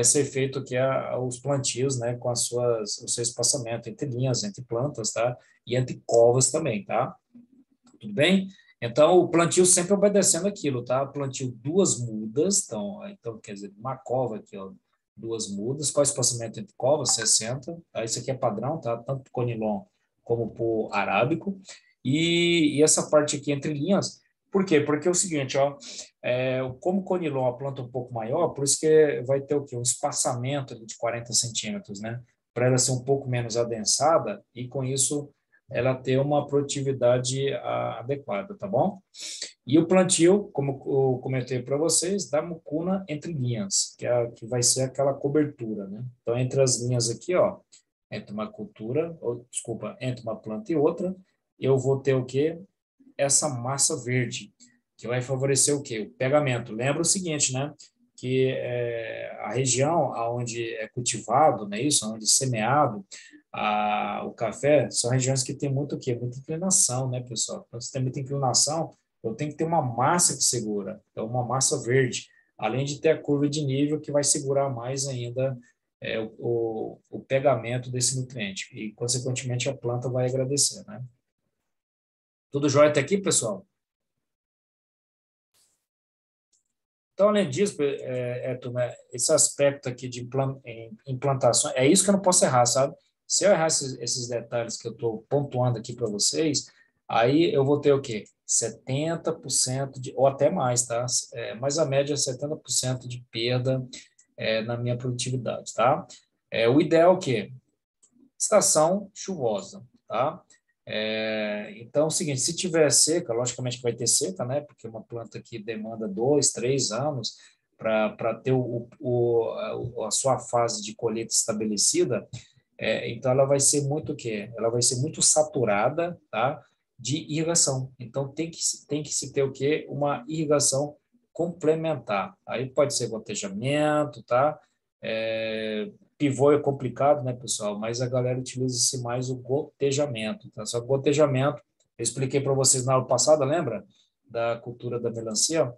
ser feito que os plantios, né, com o seu espaçamento entre linhas, entre plantas, tá? E entre covas também, tá? Tudo bem? Então, o plantio sempre obedecendo aquilo, tá? Plantio duas mudas, então quer dizer, uma cova aqui, ó, duas mudas. Qual é o espaçamento entre covas? 60. Tá? Isso aqui é padrão, tá? Tanto para conilon como para o arábico. E essa parte aqui entre linhas, por quê? Porque é o seguinte, ó, como o conilon é uma planta um pouco maior, por isso que vai ter o quê? Um espaçamento ali de 40 centímetros, né? Para ela ser um pouco menos adensada e com isso ela ter uma produtividade adequada, tá bom? E o plantio, como eu comentei para vocês, da mucuna entre linhas, que vai ser aquela cobertura, né? Então, entre as linhas aqui, ó, entre uma cultura, desculpa, entre uma planta e outra, eu vou ter o quê? Essa massa verde, que vai favorecer o quê? O pegamento. Lembra o seguinte, né? Que a região onde é cultivado, né, isso, onde é semeado o café, são regiões que tem muito o quê? Muita inclinação, né, pessoal? Quando você tem muita inclinação, eu tenho que ter uma massa que segura, então uma massa verde, além de ter a curva de nível que vai segurar mais ainda o pegamento desse nutriente e, consequentemente, a planta vai agradecer, né? Tudo jóia até aqui, pessoal? Então, além disso, turma, esse aspecto aqui de implantação, é isso que eu não posso errar, sabe? Se eu errar esses detalhes que eu estou pontuando aqui para vocês, aí eu vou ter o quê? 70% ou até mais, tá? Mas a média é 70% de perda na minha produtividade, tá? O ideal é o quê? Estação chuvosa, tá? Então, é o seguinte, se tiver seca, logicamente que vai ter seca, né? Porque uma planta que demanda 2, 3 anos para ter a sua fase de colheita estabelecida, então ela vai ser muito o quê? Ela vai ser muito saturada, tá? De irrigação. Então tem que se ter o quê? Uma irrigação complementar. Aí pode ser gotejamento, tá? Pivô é complicado, né, pessoal? Mas a galera utiliza-se mais o gotejamento, tá? Só que gotejamento, eu expliquei para vocês na aula passada, lembra? Da cultura da melancia,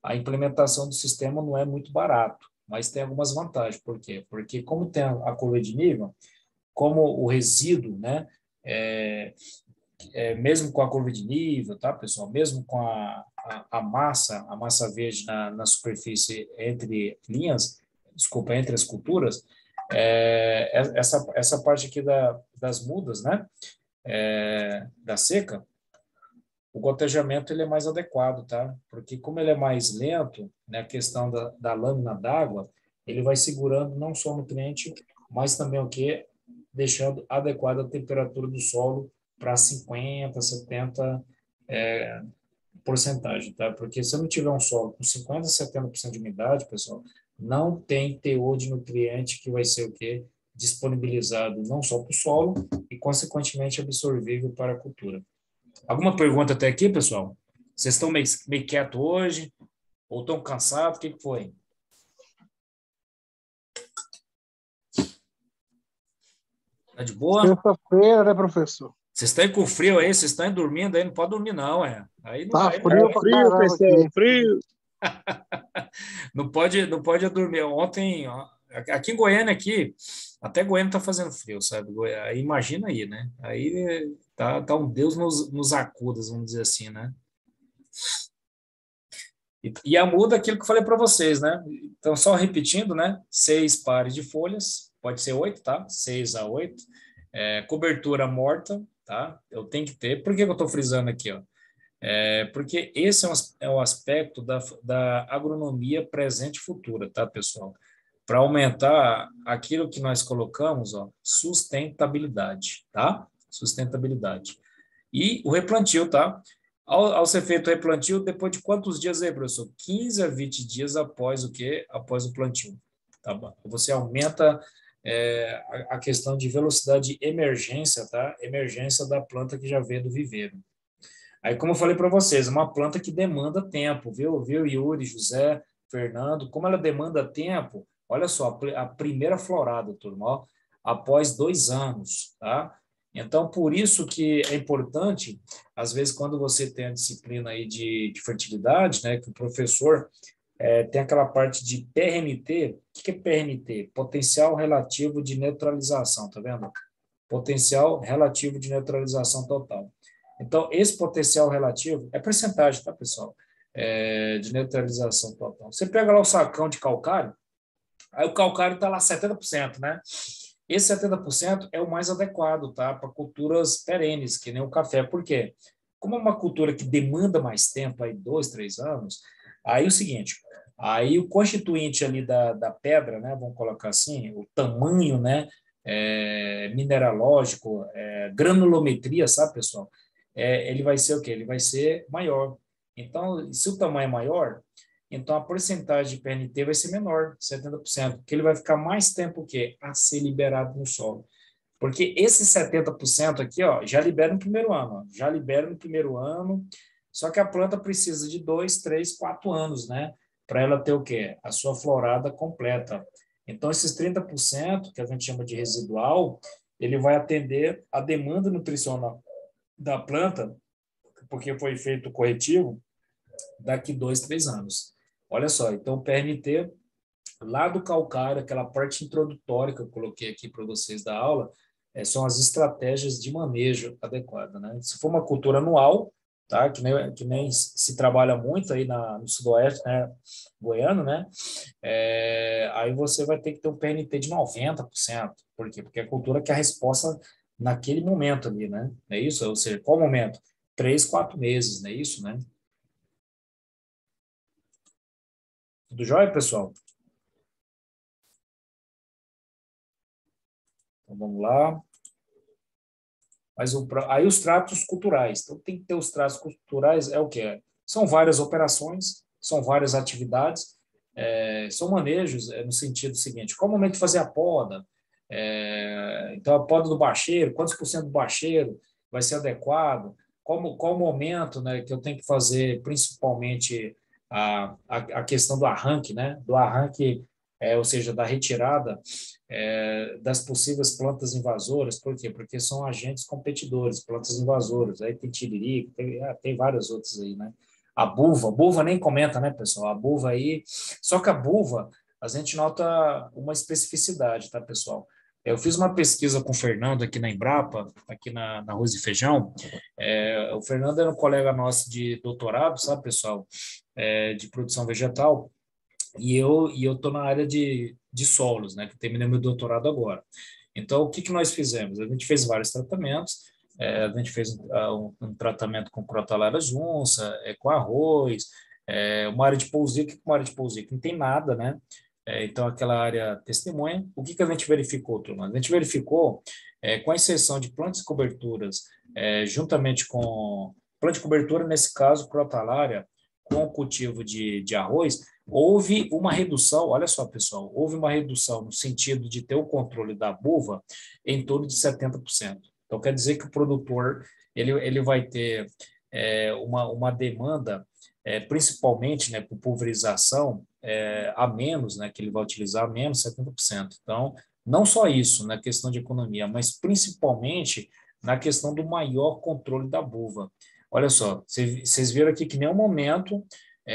a implementação do sistema não é muito barato. mas tem algumas vantagens. Por quê? Porque como tem a curva de nível, como o resíduo, né, mesmo com a curva de nível, tá, pessoal? Mesmo com a massa verde na superfície entre linhas, desculpa, entre as culturas, essa parte aqui das mudas, né, da seca, o gotejamento ele é mais adequado, tá? Porque como ele é mais lento, né, a questão da lâmina d'água, ele vai segurando não só o nutriente, mas também o que? Deixando adequada a temperatura do solo para 50, 70 porcentagem, tá? Porque se eu não tiver um solo com 50, 70% de umidade, pessoal, não tem teor de nutriente que vai ser o quê? Disponibilizado não só para o solo e, consequentemente, absorvível para a cultura. Alguma pergunta até aqui, pessoal? Vocês estão meio quietos hoje? Ou estão cansados? O que foi? Tá de boa? Sexta-feira, né, professor? Vocês estão com frio aí? Vocês estão dormindo aí? Não pode dormir, não, Aí não, Tá aí, frio pra caramba pessoal, aqui. frio. não pode dormir. Ontem, aqui em Goiânia, até Goiânia está fazendo frio, sabe? Aí imagina aí, né? Aí tá um Deus nos acudas, vamos dizer assim, né? E a muda, aquilo que eu falei para vocês, né? Então, só repetindo, né? 6 pares de folhas, pode ser 8, tá? 6 a 8. Cobertura morta, tá? Eu tenho que ter. Por que eu estou frisando aqui, ó? Porque esse é um aspecto da agronomia presente e futura, tá, pessoal? Para aumentar aquilo que nós colocamos, ó, sustentabilidade, tá? Sustentabilidade. E o replantio, tá? Ao ser feito o replantio, depois de quantos dias aí, professor? 15 a 20 dias após o quê? Após o plantio. Tá bom? Você aumenta a questão de velocidade de emergência, tá? Emergência da planta que já veio do viveiro. Aí, como eu falei para vocês, uma planta que demanda tempo, viu, Yuri, José, Fernando? Como ela demanda tempo, olha só, a primeira florada, turma, ó, após 2 anos, tá? Então, por isso que é importante, às vezes, quando você tem a disciplina aí de fertilidade, né, que o professor tem aquela parte de PRNT. O que é PRNT? Potencial relativo de neutralização, tá vendo? Potencial relativo de neutralização total. Então, esse potencial relativo é percentagem, tá, pessoal? De neutralização total. Você pega lá o sacão de calcário, aí o calcário está lá 70%, né? Esse 70% é o mais adequado, tá? Para culturas perenes, que nem o café. Por quê? Como é uma cultura que demanda mais tempo, aí 2, 3 anos, aí é o seguinte, aí o constituinte ali da pedra, né? Vamos colocar assim, o tamanho, né? Mineralógico, granulometria, sabe, pessoal? Ele vai ser o quê? Ele vai ser maior. Então, se o tamanho é maior, então a porcentagem de PNT vai ser menor, 70%, porque ele vai ficar mais tempo o quê? A ser liberado no solo. Porque esse 70% aqui, ó, já libera no primeiro ano, ó, já libera no primeiro ano, só que a planta precisa de 2, 3, 4 anos, né? Para ela ter o quê? A sua florada completa. Então, esses 30%, que a gente chama de residual, ele vai atender a demanda nutricional da planta, porque foi feito o corretivo, daqui 2, 3 anos. Olha só, então o PRNT, lá do calcário, aquela parte introdutória que eu coloquei aqui para vocês da aula, são as estratégias de manejo adequada, né? Se for uma cultura anual, tá? Que nem se trabalha muito aí no sudoeste, né? Goiano, né? Aí você vai ter que ter um PNT de 90%. Por quê? Porque a cultura quer a resposta naquele momento ali, né? É isso? Ou seja, qual momento? 3, 4 meses, não é isso, né? Tudo jóia, pessoal? Então, vamos lá. Aí os tratos culturais. Então, tem que ter os tratos culturais, é o quê? São várias operações, são várias atividades, são manejos no sentido seguinte, qual o momento de fazer a poda? Então, a poda do bacheiro, quantos por cento do bacheiro vai ser adequado? Qual o momento, né, que eu tenho que fazer, principalmente, a questão do arranque, né? Do arranque, ou seja, da retirada das possíveis plantas invasoras. Por quê? Porque são agentes competidores, plantas invasoras. Aí tem tiririca, tem várias outras aí, né? A buva nem comenta, né, pessoal? A buva aí, só que a buva, a gente nota uma especificidade, tá, pessoal? Eu fiz uma pesquisa com o Fernando aqui na Embrapa, aqui na Arroz e Feijão. O Fernando era um colega nosso de doutorado, sabe, pessoal? De produção vegetal. E eu estou na área de solos, né? Que terminei meu doutorado agora. Então, o que que nós fizemos? A gente fez vários tratamentos. A gente fez um tratamento com crotalária junça, com arroz, uma área de pousio. O que é uma área de pousio? Que não tem nada, né? Então, aquela área testemunha. O que que a gente verificou, turma? A gente verificou, com a inserção de plantas e coberturas, juntamente com planta de cobertura, nesse caso, crotalária, com o cultivo de arroz, houve uma redução, olha só, pessoal, houve uma redução no sentido de ter o controle da buva em torno de 70%. Então, quer dizer que o produtor ele vai ter uma demanda, principalmente, né, por pulverização, a menos, né, que ele vai utilizar menos 70%. Então, não só isso na questão de economia, mas principalmente na questão do maior controle da buva. Olha só, vocês viram aqui que em nenhum momento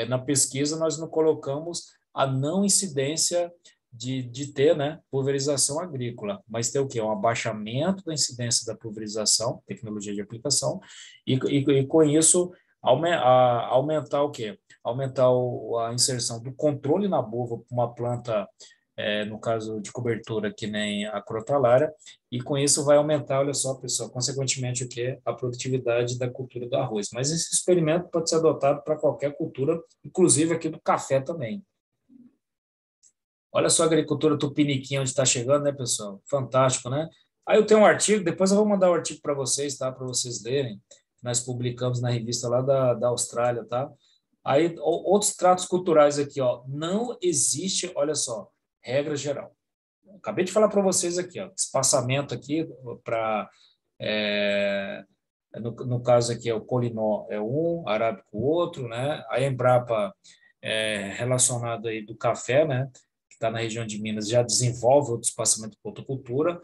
na pesquisa nós não colocamos a não incidência de ter, né, pulverização agrícola, mas ter o quê? Um abaixamento da incidência da pulverização, tecnologia de aplicação, e com isso aumentar o quê? Aumentar a inserção do controle na buva para uma planta, no caso de cobertura, que nem a crotalária, e com isso vai aumentar, olha só, pessoal, consequentemente o quê? A produtividade da cultura do arroz. Mas esse experimento pode ser adotado para qualquer cultura, inclusive aqui do café também. Olha só a agricultura tupiniquim onde está chegando, né, pessoal? Fantástico, né? Aí eu tenho um artigo, depois eu vou mandar o artigo para vocês, tá? Para vocês lerem. Nós publicamos na revista lá da Austrália, tá? Aí, outros tratos culturais aqui, ó. Não existe, olha só, regra geral. Acabei de falar para vocês aqui, ó, espaçamento aqui para, no caso aqui, o Colinó é um, arábico o outro, né? A Embrapa, relacionado aí do café, né? Que está na região de Minas, já desenvolve outro espaçamento para outra cultura.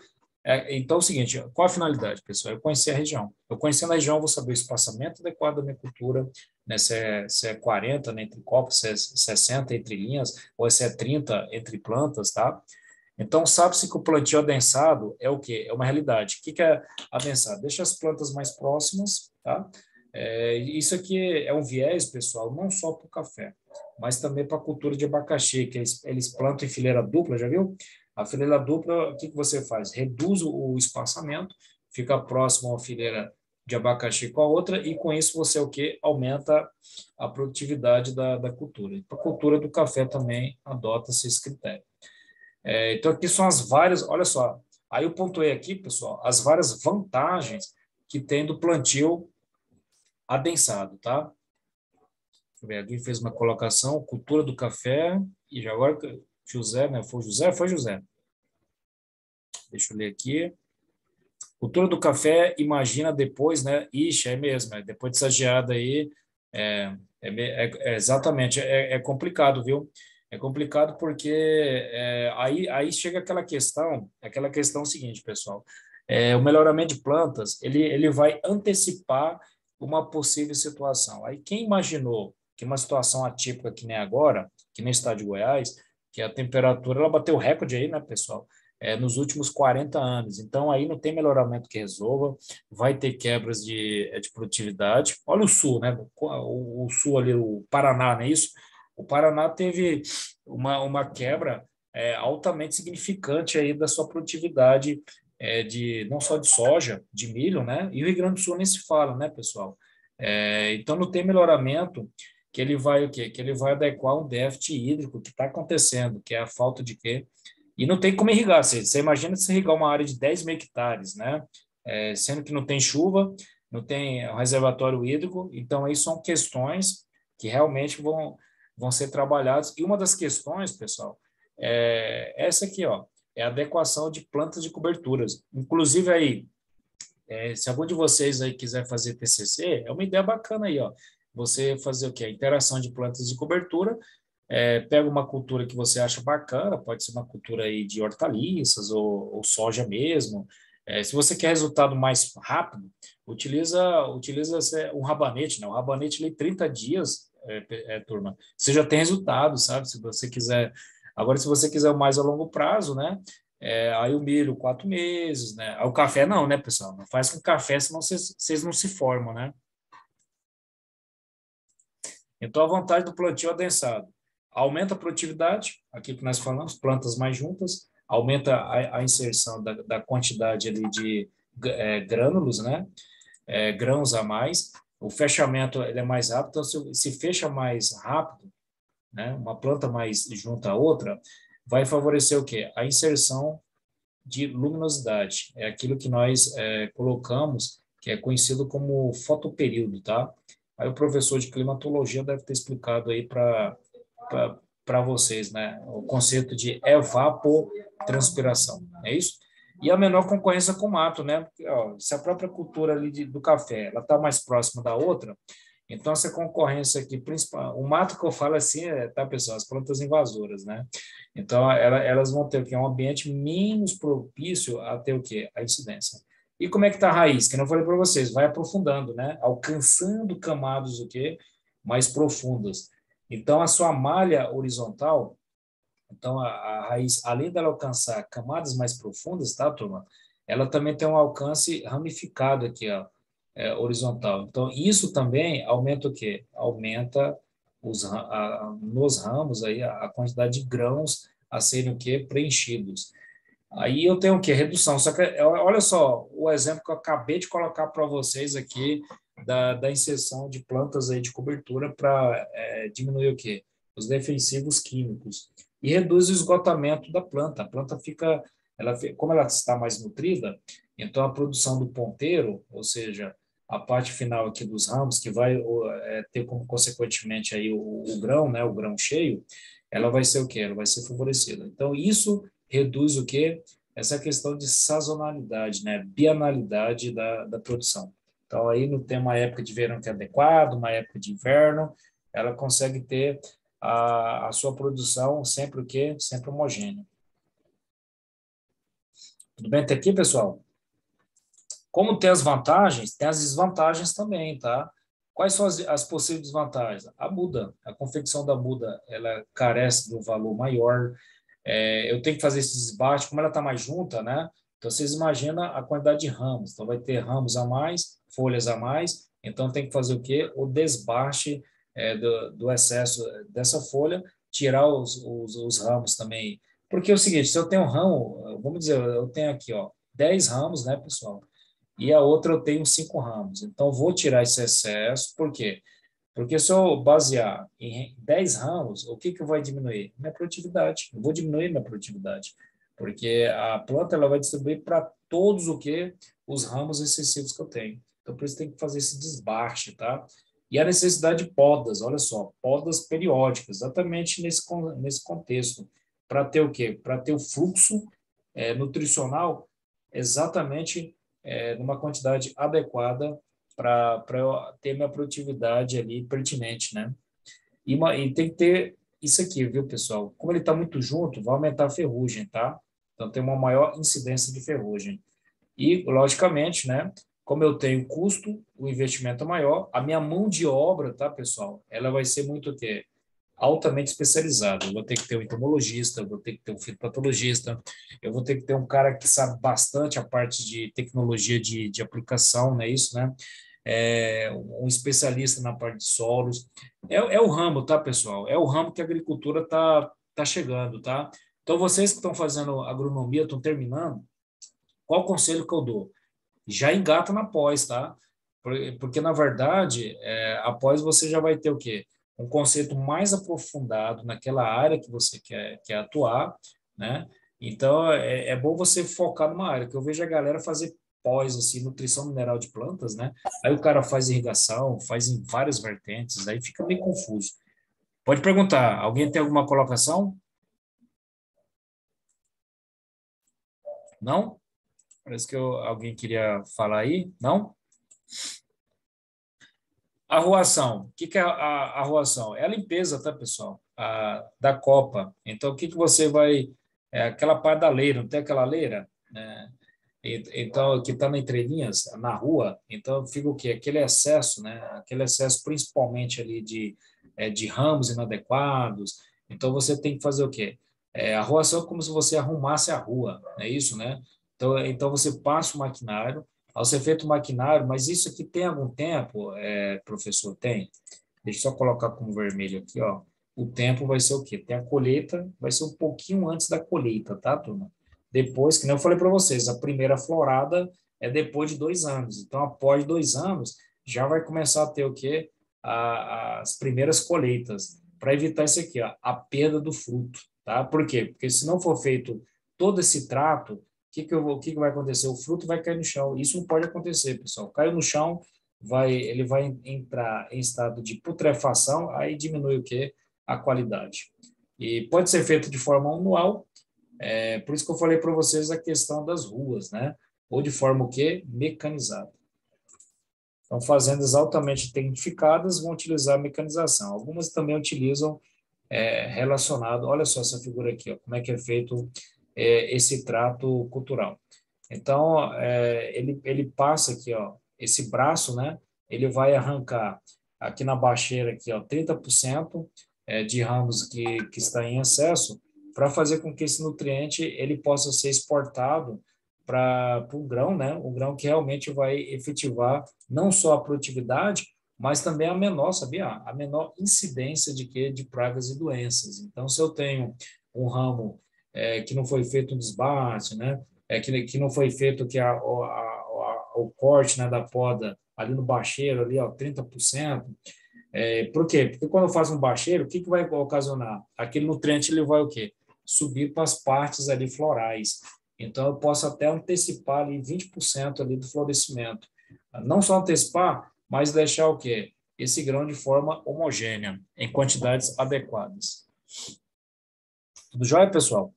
Então, é o seguinte, qual a finalidade, pessoal? Eu conhecer a região. Eu conhecendo a região, eu vou saber o espaçamento adequado da minha cultura, né? Se é 40, né, entre copos, se é 60 entre linhas, ou se é 30 entre plantas, tá? Então, sabe-se que o plantio adensado é o quê? É uma realidade. O que é adensado? Deixa as plantas mais próximas, tá? Isso aqui é um viés, pessoal, não só para o café, mas também para a cultura de abacaxi, que eles plantam em fileira dupla, já viu? A fileira dupla, o que você faz? Reduz o espaçamento, fica próximo a fileira de abacaxi com a outra, e com isso você o quê? Aumenta a produtividade da cultura. E para a cultura do café também adota-se esse critério. Então, aqui são as várias, olha só, aí eu pontuei aqui, pessoal, as várias vantagens que tem do plantio adensado, tá? Deixa eu ver, aqui fez uma colocação, cultura do café, e já agora, José, né? Foi José? Foi José. Deixa eu ler aqui. Cultura do café, imagina depois, né? Ixi, é mesmo, depois dessa geada aí, exatamente, é complicado, viu? É complicado porque aí chega aquela questão seguinte, pessoal. O melhoramento de plantas, ele vai antecipar uma possível situação. Aí quem imaginou que uma situação atípica que nem agora, que nem o estado de Goiás, que a temperatura ela bateu recorde aí, né, pessoal? Nos últimos 40 anos. Então, aí não tem melhoramento que resolva, vai ter quebras de produtividade. Olha o Sul, né? O Sul ali, o Paraná, não é isso? O Paraná teve uma quebra altamente significante aí da sua produtividade, não só de soja, de milho, né? E o Rio Grande do Sul nem se fala, né, pessoal? Então, não tem melhoramento que ele vai o quê? Que ele vai adequar um déficit hídrico que está acontecendo, que é a falta de quê? E não tem como irrigar. Você imagina se irrigar uma área de 10 mil hectares, né? Sendo que não tem chuva, não tem reservatório hídrico. Então, aí são questões que realmente vão ser trabalhadas. E uma das questões, pessoal, essa aqui, ó, é a adequação de plantas de coberturas. Inclusive, aí, se algum de vocês aí quiser fazer TCC, é uma ideia bacana aí, ó. Você fazer o quê? A interação de plantas de cobertura. Pega uma cultura que você acha bacana, pode ser uma cultura aí de hortaliças ou soja mesmo. Se você quer resultado mais rápido, utiliza um rabanete, né? O rabanete, ali, 30 dias, turma, você já tem resultado, sabe? Se você quiser Agora, se você quiser mais a longo prazo, né? Aí o milho, 4 meses, né? Aí o café não, né, pessoal? Não faz com café, senão vocês não se formam, né? Então, a vantagem do plantio adensado aumenta a produtividade, aquilo que nós falamos, plantas mais juntas, aumenta a inserção da quantidade ali de grânulos, né? Grãos a mais. O fechamento ele é mais rápido, então se fecha mais rápido, né? Uma planta mais junto à outra, vai favorecer o quê? A inserção de luminosidade. É aquilo que nós colocamos, que é conhecido como fotoperíodo, tá? Aí o professor de climatologia deve ter explicado aí para vocês, né? O conceito de evapotranspiração, é isso? E a menor concorrência com o mato, né? Porque, ó, se a própria cultura ali do café ela está mais próxima da outra, então essa concorrência aqui, principal, o mato que eu falo assim, tá, pessoal, as plantas invasoras, né? Então elas vão ter o quê? Um ambiente menos propício a ter o quê? A incidência. E como é que está a raiz? Que eu não falei para vocês, vai aprofundando, né? Alcançando camadas o quê? Mais profundas. Então a sua malha horizontal, então, a raiz, além dela alcançar camadas mais profundas, tá, turma? Ela também tem um alcance ramificado aqui, ó, horizontal. Então, isso também aumenta o quê? Aumenta nos ramos aí a quantidade de grãos a serem o quê? Preenchidos. Aí eu tenho o quê? Redução. Só que, olha só, o exemplo que eu acabei de colocar para vocês aqui da inserção de plantas aí de cobertura para diminuir o quê? Os defensivos químicos e reduz o esgotamento da planta. A planta fica, como ela está mais nutrida, então a produção do ponteiro, ou seja, a parte final aqui dos ramos, que vai ter como consequentemente aí o grão, né, o grão cheio, ela vai ser o quê? Ela vai ser favorecida. Então isso reduz o quê? Essa questão de sazonalidade, né, bienalidade da produção. Então aí não tem uma época de verão que é adequada, uma época de inverno, ela consegue ter a sua produção sempre o quê? Sempre homogênea. Tudo bem até aqui, pessoal? Como tem as vantagens, tem as desvantagens também, tá? Quais são as possíveis desvantagens? A muda, a confecção da muda, ela carece de um valor maior. Eu tenho que fazer esse desbaste, como ela está mais junta, né? Então, vocês imaginam a quantidade de ramos. Então, vai ter ramos a mais, folhas a mais. Então, tem que fazer o quê? O desbaste do excesso dessa folha, tirar os ramos também. Porque é o seguinte, se eu tenho um ramo, vamos dizer, eu tenho aqui, ó, 10 ramos, né, pessoal? E a outra eu tenho 5 ramos. Então, vou tirar esse excesso, por quê? Porque se eu basear em 10 ramos, o que vai diminuir? Minha produtividade. Eu vou diminuir minha produtividade. Porque a planta ela vai distribuir para todos o que? Os ramos excessivos que eu tenho. Então, por isso tem que fazer esse desbaste, tá? E a necessidade de podas, olha só, podas periódicas, exatamente nesse contexto. Para ter o quê? Para ter o fluxo nutricional exatamente numa quantidade adequada para eu ter minha produtividade ali pertinente, né? E tem que ter isso aqui, viu, pessoal? Como ele está muito junto, vai aumentar a ferrugem, tá? Então, tem uma maior incidência de ferrugem. E, logicamente, né? Como eu tenho custo, o investimento é maior, a minha mão de obra, tá, pessoal? Ela vai ser muito o quê? Altamente especializada. Eu vou ter que ter um entomologista, eu vou ter que ter um fitopatologista, eu vou ter que ter um cara que sabe bastante a parte de tecnologia de aplicação, não é isso, né? Um especialista na parte de solos. É o ramo, tá, pessoal? É o ramo que a agricultura tá chegando, tá? Então, vocês que estão fazendo agronomia, estão terminando, qual o conselho que eu dou? Já engata na pós, tá? Porque, na verdade, após você já vai ter o quê? Um conceito mais aprofundado naquela área que você quer atuar, né? Então, é bom você focar numa área, que eu vejo a galera fazer pós, assim, nutrição mineral de plantas, né? Aí o cara faz irrigação, faz em várias vertentes, aí fica meio confuso. Pode perguntar, alguém tem alguma colocação? Não? Parece que alguém queria falar aí, não? Arruação. O que é a arruação? É a limpeza, tá, pessoal? Da copa. Então, o que você vai... aquela parte da leira, não tem aquela leira? Né? Então, que está na entrelinhas, na rua, então fica o quê? Aquele excesso, né? Aquele excesso principalmente ali de ramos inadequados. Então, você tem que fazer o quê? A arruação é como se você arrumasse a rua, não é isso, né? Então você passa o maquinário, ao ser feito o maquinário, mas isso aqui tem algum tempo, professor? Tem. Deixa eu só colocar como vermelho aqui, ó. O tempo vai ser o quê? Tem a colheita, vai ser um pouquinho antes da colheita, tá, turma? Depois, que nem eu falei para vocês, a primeira florada é depois de 2 anos. Então, após 2 anos, já vai começar a ter o quê? As primeiras colheitas, para evitar isso aqui, ó, a perda do fruto, tá? Por quê? Porque se não for feito todo esse trato, o que vai acontecer? O fruto vai cair no chão. Isso não pode acontecer, pessoal. Caiu no chão, ele vai entrar em estado de putrefação, aí diminui o quê? A qualidade. E pode ser feito de forma anual, por isso que eu falei para vocês a questão das ruas, né? Ou de forma o quê? Mecanizada. Então, fazendas altamente tecnificadas vão utilizar a mecanização. Algumas também utilizam relacionado, olha só essa figura aqui, ó, como é que é feito esse trato cultural. Então, ele passa aqui, ó, esse braço, né? Ele vai arrancar aqui na bacheira aqui, ó, 30% de ramos que está em excesso, para fazer com que esse nutriente ele possa ser exportado para o grão, né? O grão que realmente vai efetivar não só a produtividade, mas também a menor, sabia? A menor incidência de quê? De pragas e doenças. Então, se eu tenho um ramo que não foi feito um desbate, né? Que não foi feito que o corte, né, da poda ali no bacheiro, ali, ó, 30%. Por quê? Porque quando eu faço um bacheiro, o que vai ocasionar? Aquele nutriente ele vai o quê? Subir para as partes ali florais. Então, eu posso até antecipar ali 20% ali do florescimento. Não só antecipar, mas deixar o quê? Esse grão de forma homogênea, em quantidades adequadas. Tudo jóia, pessoal?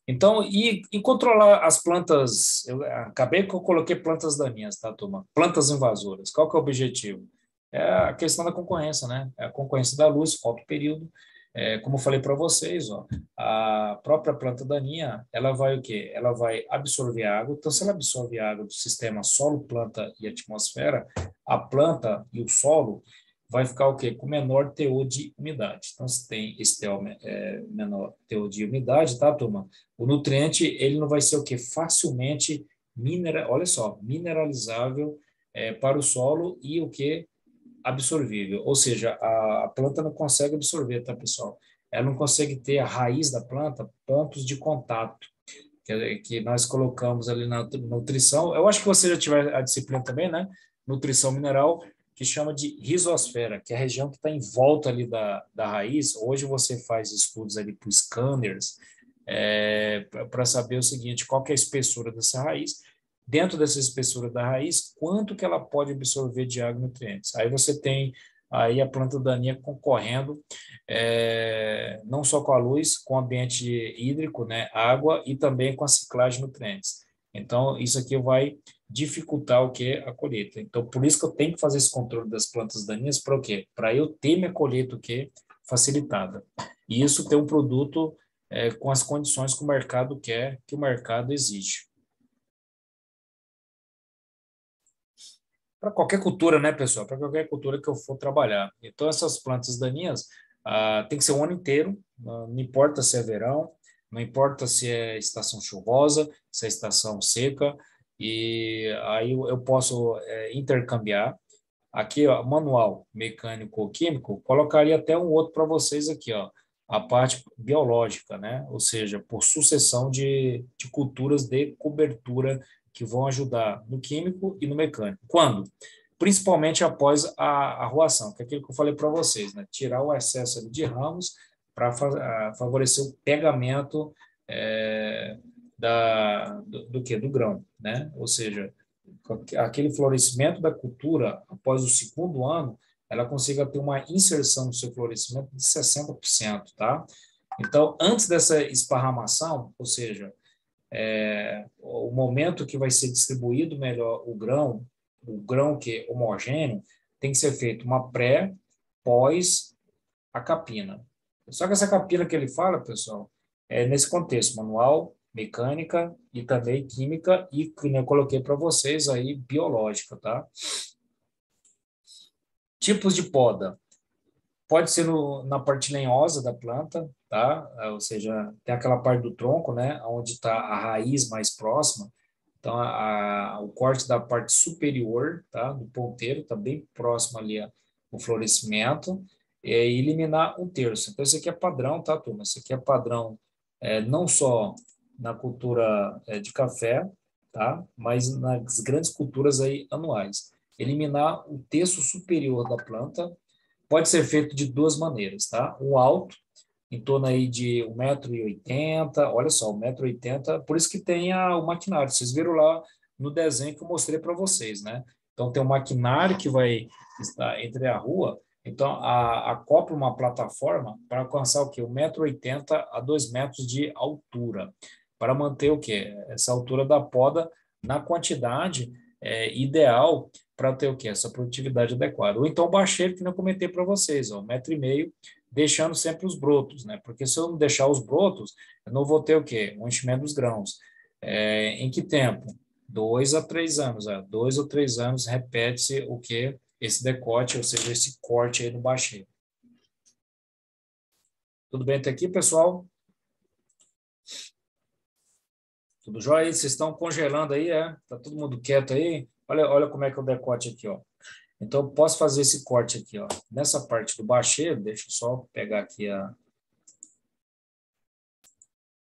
Então, e controlar as plantas, eu acabei que eu coloquei plantas daninhas, tá, turma? Plantas invasoras. Qual que é o objetivo? É a questão da concorrência, né? É a concorrência da luz, fotoperíodo. Como eu falei para vocês, ó, a própria planta daninha, ela vai o quê? Ela vai absorver água. Então, se ela absorve água do sistema solo, planta e atmosfera, a planta e o solo vai ficar o quê? Com menor teor de umidade. Então, se tem esse menor teor de umidade, tá, turma? O nutriente, ele não vai ser o quê? Facilmente olha só, mineralizável para o solo e o que? Absorvível. Ou seja, a planta não consegue absorver, tá, pessoal? Ela não consegue ter a raiz da planta pontos de contato que nós colocamos ali na nutrição. Eu acho que você já tiver a disciplina também, né? Nutrição mineral, que chama de rizosfera, que é a região que está em volta ali da raiz. Hoje você faz estudos ali por scanners, para saber o seguinte, qual que é a espessura dessa raiz, dentro dessa espessura da raiz, quanto que ela pode absorver de água e nutrientes. Aí você tem aí a planta daninha concorrendo não só com a luz, com o ambiente hídrico, né, água e também com a ciclagem de nutrientes. Então, isso aqui vai dificultar o que? A colheita. Então, por isso que eu tenho que fazer esse controle das plantas daninhas, para o quê? Para eu ter minha colheita o quê? Facilitada. E isso ter um produto com as condições que o mercado quer, que o mercado exige. Para qualquer cultura, né, pessoal? Para qualquer cultura que eu for trabalhar. Então, essas plantas daninhas tem que ser o ano inteiro, não importa se é verão, não importa se é estação chuvosa, se é estação seca, e aí eu posso intercambiar. Aqui, ó, manual mecânico ou químico, colocaria até um outro para vocês aqui, ó, a parte biológica, né? Ou seja, por sucessão de culturas de cobertura que vão ajudar no químico e no mecânico. Quando? Principalmente após a arruação, que é aquilo que eu falei para vocês, né? Tirar o excesso ali de ramos para favorecer o pegamento do quê? Do grão, né? Ou seja, aquele florescimento da cultura, após o segundo ano, ela consiga ter uma inserção no seu florescimento de 60%, tá? Então, antes dessa esparramação, ou seja, o momento que vai ser distribuído melhor o grão que é homogêneo, tem que ser feito uma pré, pós a capina. Só que essa capina que ele fala, pessoal, é nesse contexto manual, mecânica e também química e que eu coloquei para vocês aí biológica, tá? Tipos de poda. pode ser na parte lenhosa da planta, tá? Ou seja, tem aquela parte do tronco, né? Onde está a raiz mais próxima. Então, o corte da parte superior, tá? Do ponteiro, está bem próximo ali ao florescimento, e eliminar 1/3. Então, isso aqui é padrão, tá, turma? Isso aqui é padrão não só na cultura de café, tá? Mas nas grandes culturas aí anuais. Eliminar o terço superior da planta pode ser feito de duas maneiras, tá? O alto, em torno aí de 1,80 m, olha só, 1,80 m, por isso que tem o maquinário, vocês viram lá no desenho que eu mostrei para vocês, né? Então, tem um maquinário que vai estar entre a rua, então, acopla uma plataforma para alcançar o quê? 1,80 m a 2 metros de altura, para manter o quê? Essa altura da poda na quantidade ideal para ter o quê? Essa produtividade adequada. Ou então o bacheiro, que eu comentei para vocês, ó, 1,5 m, deixando sempre os brotos, né? Porque se eu não deixar os brotos, eu não vou ter o quê? O enchimento dos grãos. Em que tempo? 2 a 3 anos. 2 ou 3 anos repete-se o quê? Esse decote, ou seja, esse corte aí no bacheiro. Tudo bem até aqui, pessoal? Tudo jóia? Vocês estão congelando aí, Tá todo mundo quieto aí? Olha como é que é o decote aqui, ó. Então, eu posso fazer esse corte aqui, ó. Nessa parte do bacheiro, deixa eu só pegar aqui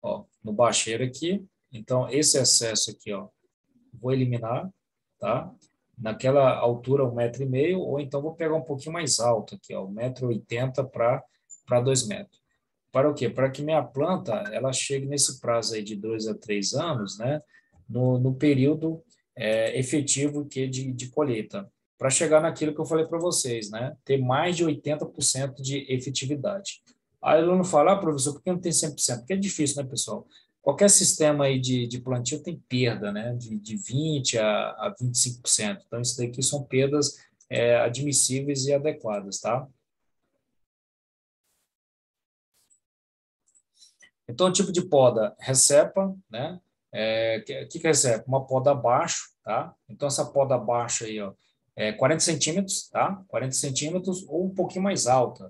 ó, no bacheiro aqui. Então, esse excesso aqui, ó, vou eliminar, tá? Naquela altura, 1,5 m, ou então vou pegar um pouquinho mais alto aqui, ó, 1,80 m para 2 metros. Para o quê? Para que minha planta, ela chegue nesse prazo aí de 2 a 3 anos, né? No período efetivo de colheita, para chegar naquilo que eu falei para vocês, né? Ter mais de 80% de efetividade. Aí o aluno fala, professor, por que não tem 100%? Porque é difícil, né, pessoal? Qualquer sistema aí de plantio tem perda, né? De 20% a 25%. Então, isso daqui são perdas admissíveis e adequadas, tá? Então, o tipo de poda, recepa, né? Que é recepa? Uma poda abaixo, tá? Então, essa poda abaixo aí, ó, 40 centímetros, tá? 40 centímetros ou um pouquinho mais alta,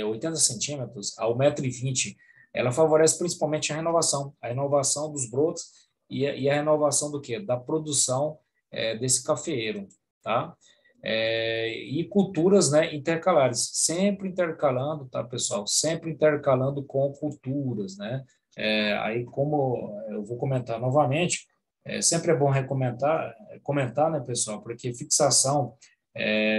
80 centímetros a 1,20 m. Ela favorece principalmente a renovação dos brotos e a renovação do quê? Da produção desse cafeeiro, tá? E culturas, né, intercalares, sempre intercalando, tá, pessoal? Sempre intercalando com culturas, né? Aí, como eu vou comentar novamente, sempre é bom comentar, né, pessoal? Porque fixação,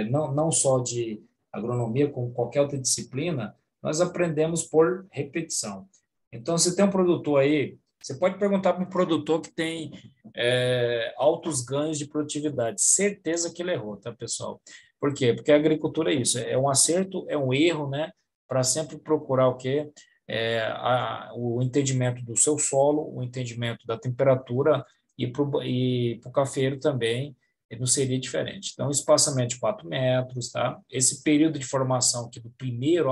não só de agronomia, como qualquer outra disciplina, nós aprendemos por repetição. Então, se tem um produtor aí, você pode perguntar para um produtor que tem altos ganhos de produtividade. Certeza que ele errou, tá, pessoal? Por quê? Porque a agricultura é isso, é um acerto, é um erro, né? Para sempre procurar o quê? O entendimento do seu solo, o entendimento da temperatura e para o cafeiro também não seria diferente. Então, espaçamento de 4 metros, tá? Esse período de formação aqui do primeiro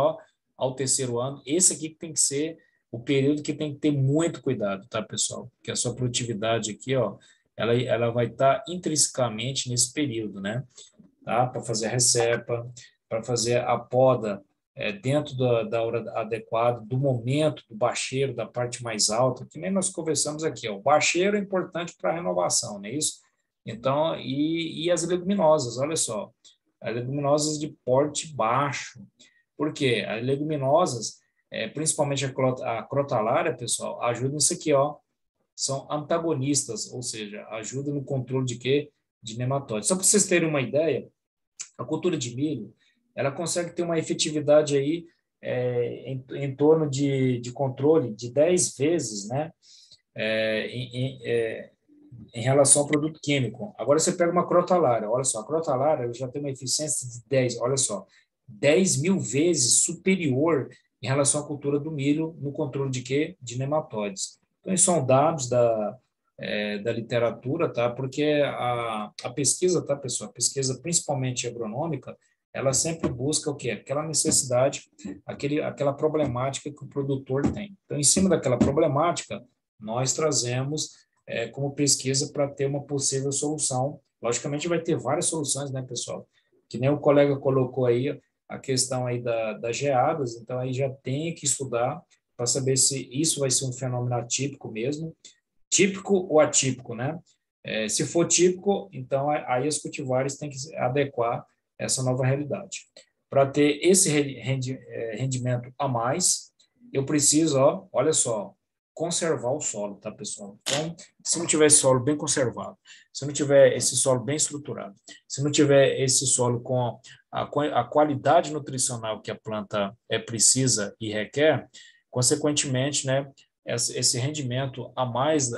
ao terceiro ano, esse aqui que tem que ser o período que tem que ter muito cuidado, tá, pessoal? Porque a sua produtividade aqui, ó, ela vai estar intrinsecamente nesse período, né? Tá? Para fazer a recepa, para fazer a poda dentro da hora adequada, do momento, do bacheiro, da parte mais alta, que nem nós conversamos aqui, ó. O bacheiro é importante para a renovação, não é isso? Então, e as leguminosas, olha só, as leguminosas de porte baixo. Por quê? As leguminosas, principalmente a crotalária, pessoal, ajuda nisso aqui, ó. São antagonistas, ou seja, ajudam no controle de quê? De nematóides. Só para vocês terem uma ideia, a cultura de milho, ela consegue ter uma efetividade aí em torno de controle de 10 vezes, né? Em relação ao produto químico. Agora você pega uma crotalária, olha só, a crotalária já tem uma eficiência de 10, olha só, 10.000 vezes superior em relação à cultura do milho no controle de quê? De nematóides. Então, isso são dados da literatura, tá? Porque a pesquisa, tá, pessoal? A pesquisa, principalmente agronômica, ela sempre busca o quê? Aquela necessidade, aquela problemática que o produtor tem. Então, em cima daquela problemática, nós trazemos como pesquisa para ter uma possível solução. Logicamente, vai ter várias soluções, né, pessoal? Que nem o colega colocou aí, a questão aí das geadas, então aí já tem que estudar para saber se isso vai ser um fenômeno atípico mesmo, típico ou atípico, né? Se for típico, então aí os cultivares têm que adequar essa nova realidade. Para ter esse rendimento a mais, eu preciso, olha só, conservar o solo, tá, pessoal? Então, se não tiver esse solo bem conservado, se não tiver esse solo bem estruturado, se não tiver esse solo com a qualidade nutricional que a planta precisa e requer, consequentemente, né, esse rendimento a mais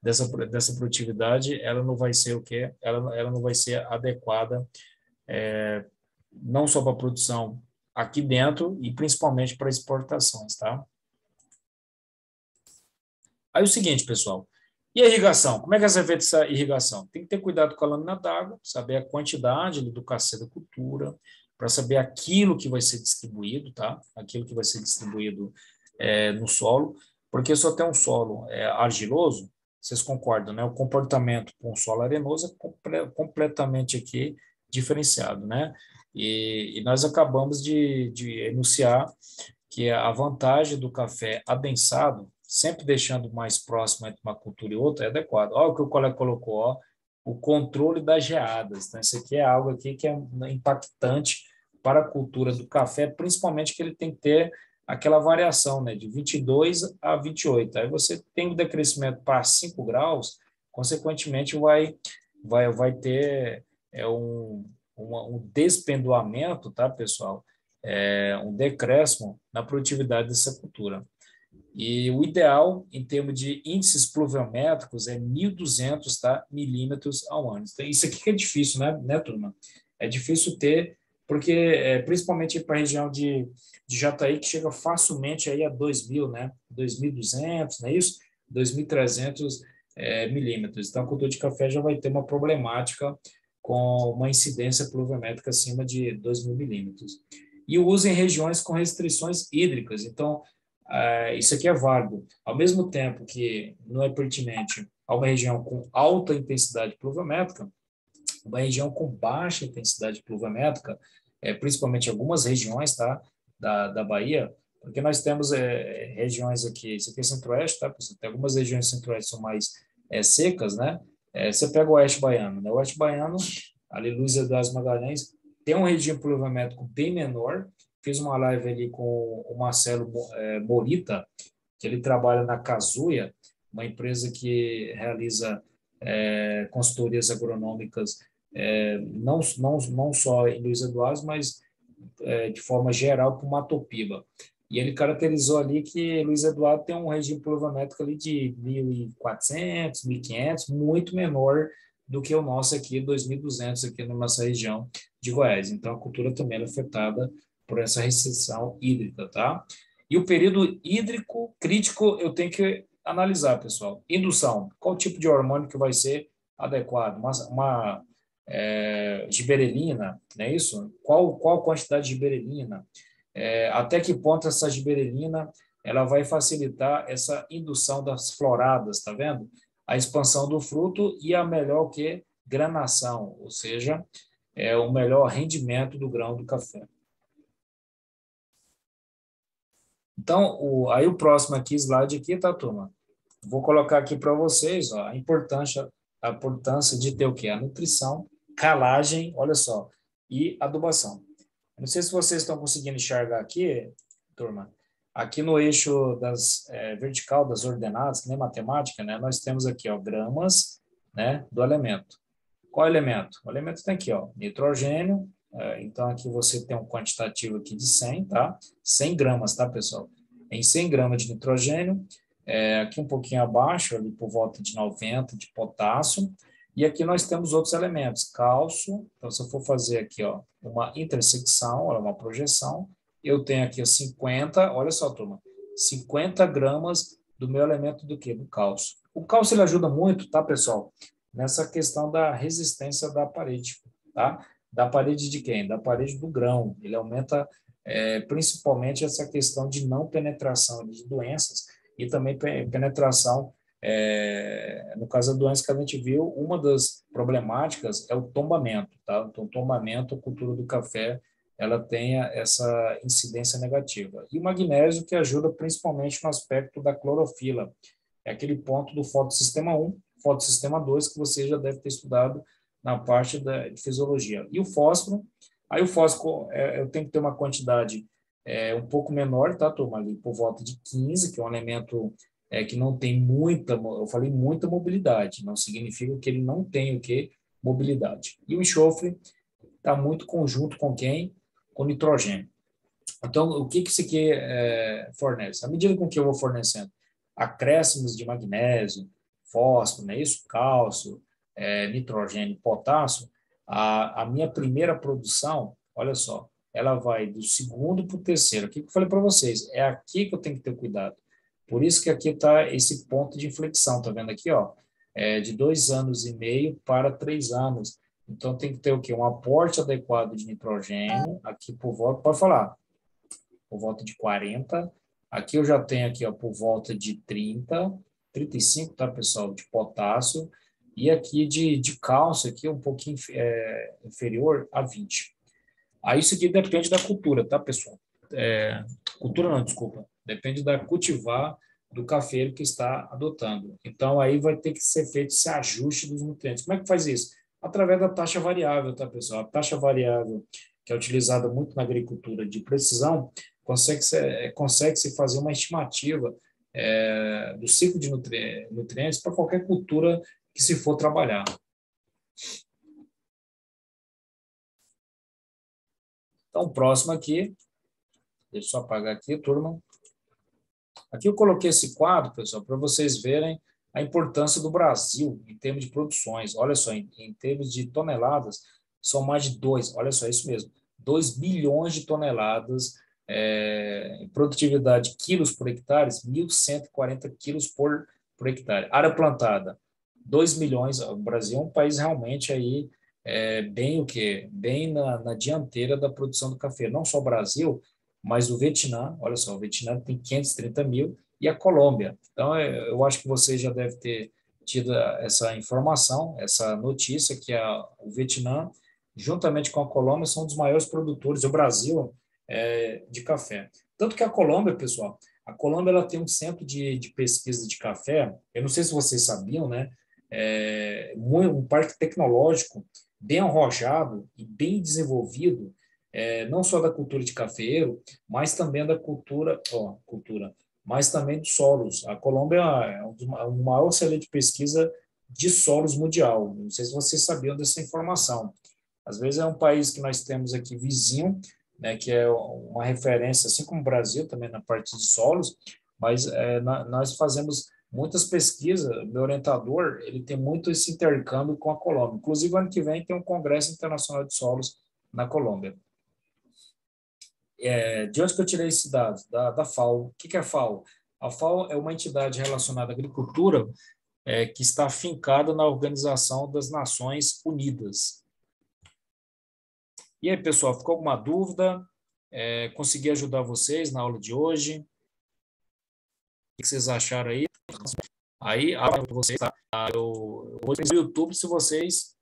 dessa produtividade, ela não vai ser o quê? Ela não vai ser adequada, não só para a produção aqui dentro e principalmente para exportações, tá? Aí o seguinte, pessoal, e a irrigação? Como é que vai ser feita essa irrigação? Tem que ter cuidado com a lâmina d'água, saber a quantidade do cacê da cultura, para saber aquilo que vai ser distribuído, tá? Aquilo que vai ser distribuído no solo, porque só tem um solo argiloso, vocês concordam, né? O comportamento com o solo arenoso é completamente aqui diferenciado, né? E nós acabamos de enunciar que a vantagem do café adensado, sempre deixando mais próximo entre uma cultura e outra, é adequado. Olha o que o colega colocou, o controle das geadas. Então, isso aqui é algo aqui que é impactante para a cultura do café, principalmente que ele tem que ter aquela variação, né, de 22 a 28. Aí você tem um decrescimento para 5 graus, consequentemente vai ter um despendoamento, tá, pessoal? Um decréscimo na produtividade dessa cultura. E o ideal, em termos de índices pluviométricos, é 1.200, tá, milímetros ao ano. Então, isso aqui que é difícil, né, turma? É difícil ter, porque principalmente para a região de Jataí, que chega facilmente aí a 2.000, né? 2.200, não é isso? 2.300 milímetros. Então, a cultura de café já vai ter uma problemática com uma incidência pluviométrica acima de 2.000 milímetros. E o uso em regiões com restrições hídricas. Então, isso aqui é válido. Ao mesmo tempo que não é pertinente a uma região com alta intensidade pluviométrica, uma região com baixa intensidade pluviométrica, principalmente algumas regiões, tá, da Bahia, porque nós temos regiões aqui, isso aqui é centro-oeste, tá, pessoal? Tem algumas regiões centro-oeste são mais secas, né? Você pega o oeste baiano, né? O oeste baiano, ali Luiz Eduardo Magalhães, tem um regime pluviométrico bem menor. Fiz uma live ali com o Marcelo Morita, que ele trabalha na Casuia, uma empresa que realiza consultorias agronômicas, não só em Luiz Eduardo, mas de forma geral para o Mato Piba. E ele caracterizou ali que Luiz Eduardo tem um regime pluviométrico ali de 1.400, 1.500, muito menor do que o nosso aqui, 2.200 aqui na nossa região de Goiás. Então, a cultura também é afetada por essa restrição hídrica, tá? E o período hídrico crítico eu tenho que analisar, pessoal. Indução, qual tipo de hormônio que vai ser adequado? Uma giberelina, não é isso? Qual a quantidade de giberelina? Até que ponto essa giberelina ela vai facilitar essa indução das floradas, tá vendo? A expansão do fruto e a melhor granação, ou seja, o melhor rendimento do grão do café. Então, aí o próximo aqui, slide aqui, tá, turma? Vou colocar aqui para vocês, a importância de ter o quê? A nutrição, calagem, olha só, e adubação. Não sei se vocês estão conseguindo enxergar aqui, turma, aqui no eixo vertical das ordenadas, que nem matemática, né? Nós temos aqui, gramas, né, do elemento. Qual elemento? O elemento tem aqui, nitrogênio. Então, aqui você tem um quantitativo aqui de 100, tá? 100 gramas, tá, pessoal? Em 100 gramas de nitrogênio, aqui um pouquinho abaixo, ali por volta de 90 de potássio. E aqui nós temos outros elementos, cálcio. Então, se eu for fazer aqui, uma intersecção, uma projeção, eu tenho aqui 50, olha só, turma, 50 gramas do meu elemento do quê? Do cálcio. O cálcio, ele ajuda muito, tá, pessoal? Nessa questão da resistência da parede, tá? Da parede de quem? Da parede do grão. Ele aumenta principalmente essa questão de não penetração de doenças e também penetração, no caso da doença que a gente viu, uma das problemáticas é o tombamento, tá? Então, tombamento, a cultura do café ela tenha essa incidência negativa. E o magnésio que ajuda principalmente no aspecto da clorofila, é aquele ponto do fotossistema 1, fotossistema 2, que você já deve ter estudado na parte de fisiologia. E o fósforo, aí o fósforo eu tenho que ter uma quantidade um pouco menor, tá, turma? Ali por volta de 15, que é um elemento que não tem muita, eu falei muita mobilidade, não significa que ele não tem o que? Mobilidade. E o enxofre está muito conjunto com quem? Com nitrogênio. Então, o que isso aqui fornece? À medida com que eu vou fornecendo acréscimos de magnésio, fósforo, né, isso, cálcio, nitrogênio, potássio, a minha primeira produção, olha só, ela vai do segundo para o terceiro. O que eu falei para vocês? É aqui que eu tenho que ter cuidado. Por isso que aqui está esse ponto de inflexão, tá vendo aqui, ó? De 2 anos e meio para 3 anos. Então, tem que ter o quê? Um aporte adequado de nitrogênio, aqui por volta, pode falar, por volta de 40. Aqui eu já tenho aqui, ó, por volta de 30, 35, tá, pessoal, de potássio. E aqui de cálcio, aqui um pouquinho inferior a 20. Aí isso aqui depende da cultura, tá, pessoal? Cultura não, desculpa. Depende da cultivar do cafeiro que está adotando. Então, aí vai ter que ser feito esse ajuste dos nutrientes. Como é que faz isso? Através da taxa variável, tá, pessoal? A taxa variável, que é utilizada muito na agricultura de precisão, consegue-se fazer uma estimativa do ciclo de nutrientes para qualquer cultura que se for trabalhar. Então, próximo aqui, deixa eu só apagar aqui, turma. Aqui eu coloquei esse quadro, pessoal, para vocês verem a importância do Brasil em termos de produções. Olha só, em termos de toneladas, são mais de 2, olha só, é isso mesmo, 2 bilhões de toneladas, produtividade quilos por hectare, 1.140 quilos por hectare. Área plantada, 2 milhões. O Brasil é um país realmente aí, bem o quê? Bem na dianteira da produção do café. Não só o Brasil, mas o Vietnã, olha só, o Vietnã tem 530 mil e a Colômbia. Então, eu acho que você já deve ter tido essa informação, essa notícia, que o Vietnã, juntamente com a Colômbia, são um dos maiores produtores, o Brasil, de café. Tanto que a Colômbia, pessoal, a Colômbia ela tem um centro de pesquisa de café, eu não sei se vocês sabiam, né? Um parque tecnológico bem arrojado e bem desenvolvido, não só da cultura de cafeiro, mas também da cultura, mas também dos solos. A Colômbia é o maior centro de pesquisa de solos mundial. Não sei se vocês sabiam dessa informação. Às vezes é um país que nós temos aqui vizinho, né, que é uma referência, assim como o Brasil, também na parte de solos, mas nós fazemos muitas pesquisas. Meu orientador, ele tem muito esse intercâmbio com a Colômbia. Inclusive, ano que vem tem um Congresso Internacional de Solos na Colômbia. De onde que eu tirei esses dados? Da FAO. O que é a FAO? A FAO é uma entidade relacionada à agricultura que está afincada na Organização das Nações Unidas. E aí, pessoal, ficou alguma dúvida? Consegui ajudar vocês na aula de hoje? O que vocês acharam aí? Aí, a aula para vocês, tá? Eu vou no YouTube se vocês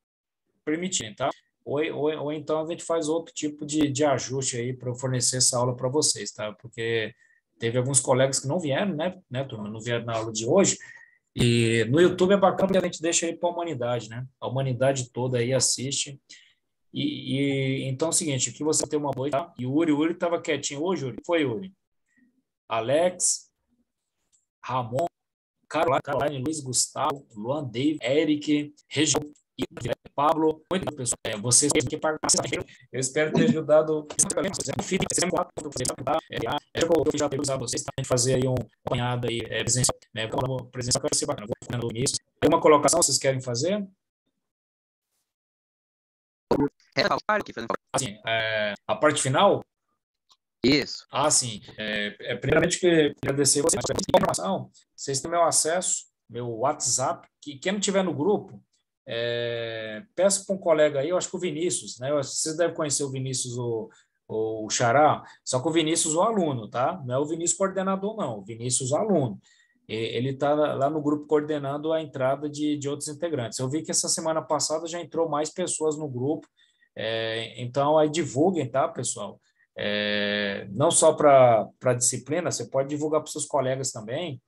permitirem, tá? Ou então a gente faz outro tipo de ajuste aí para fornecer essa aula para vocês, tá? Porque teve alguns colegas que não vieram, né, turma? Não vieram na aula de hoje. E no YouTube é bacana porque a gente deixa aí para a humanidade, né? A humanidade toda aí assiste. Então é o seguinte, aqui você tem uma boa, tá? E o Uri estava quietinho hoje, Uri? Foi, Uri? Alex, Ramon, Caroline, Luiz Gustavo, Luan, Dave, Eric, Região, Pablo, muito pessoal. Vocês têm que participar. Eu espero ter ajudado. Eu já tenho vocês também fazer aí um apanhado aí presencial, né? Presencial vai ser bacana. Vou ficar no início. Tem uma colocação que vocês querem fazer? Assim, a parte final? Isso. Sim. Primeiramente, queria agradecer vocês pela informação. Vocês têm meu acesso, meu WhatsApp. Quem não tiver no grupo, peço para um colega aí, eu acho que o Vinícius, né? Vocês devem conhecer o Vinícius, o Xará, só que o Vinícius, o aluno, tá? Não é o Vinícius coordenador, não. O Vinícius, o aluno. Ele está lá no grupo coordenando a entrada de outros integrantes. Eu vi que essa semana passada já entrou mais pessoas no grupo. Então, aí divulguem, tá, pessoal? Não só para a disciplina, você pode divulgar para os seus colegas também,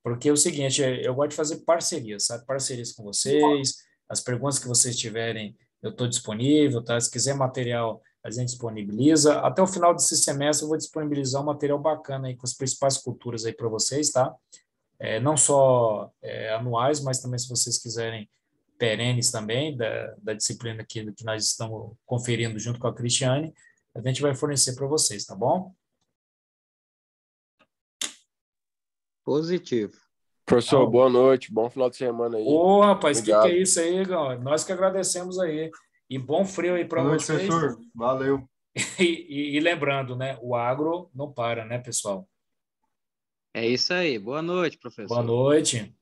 porque é o seguinte, eu gosto de fazer parcerias, sabe? Parcerias com vocês, as perguntas que vocês tiverem, eu estou disponível, tá? Se quiser material, a gente disponibiliza. Até o final desse semestre eu vou disponibilizar um material bacana aí com as principais culturas aí para vocês, tá? Não só anuais, mas também se vocês quiserem perenes também, da disciplina que nós estamos conferindo junto com a Cristiane, a gente vai fornecer para vocês, tá bom? Positivo. Professor, boa noite, bom final de semana aí. Ô, rapaz, que é Obrigado. isso aí, Gão? Nós que agradecemos aí. E bom frio aí para Boa noite, vocês. professor. Valeu. E lembrando, né? O agro não para, né, pessoal? É isso aí. Boa noite, professor. Boa noite.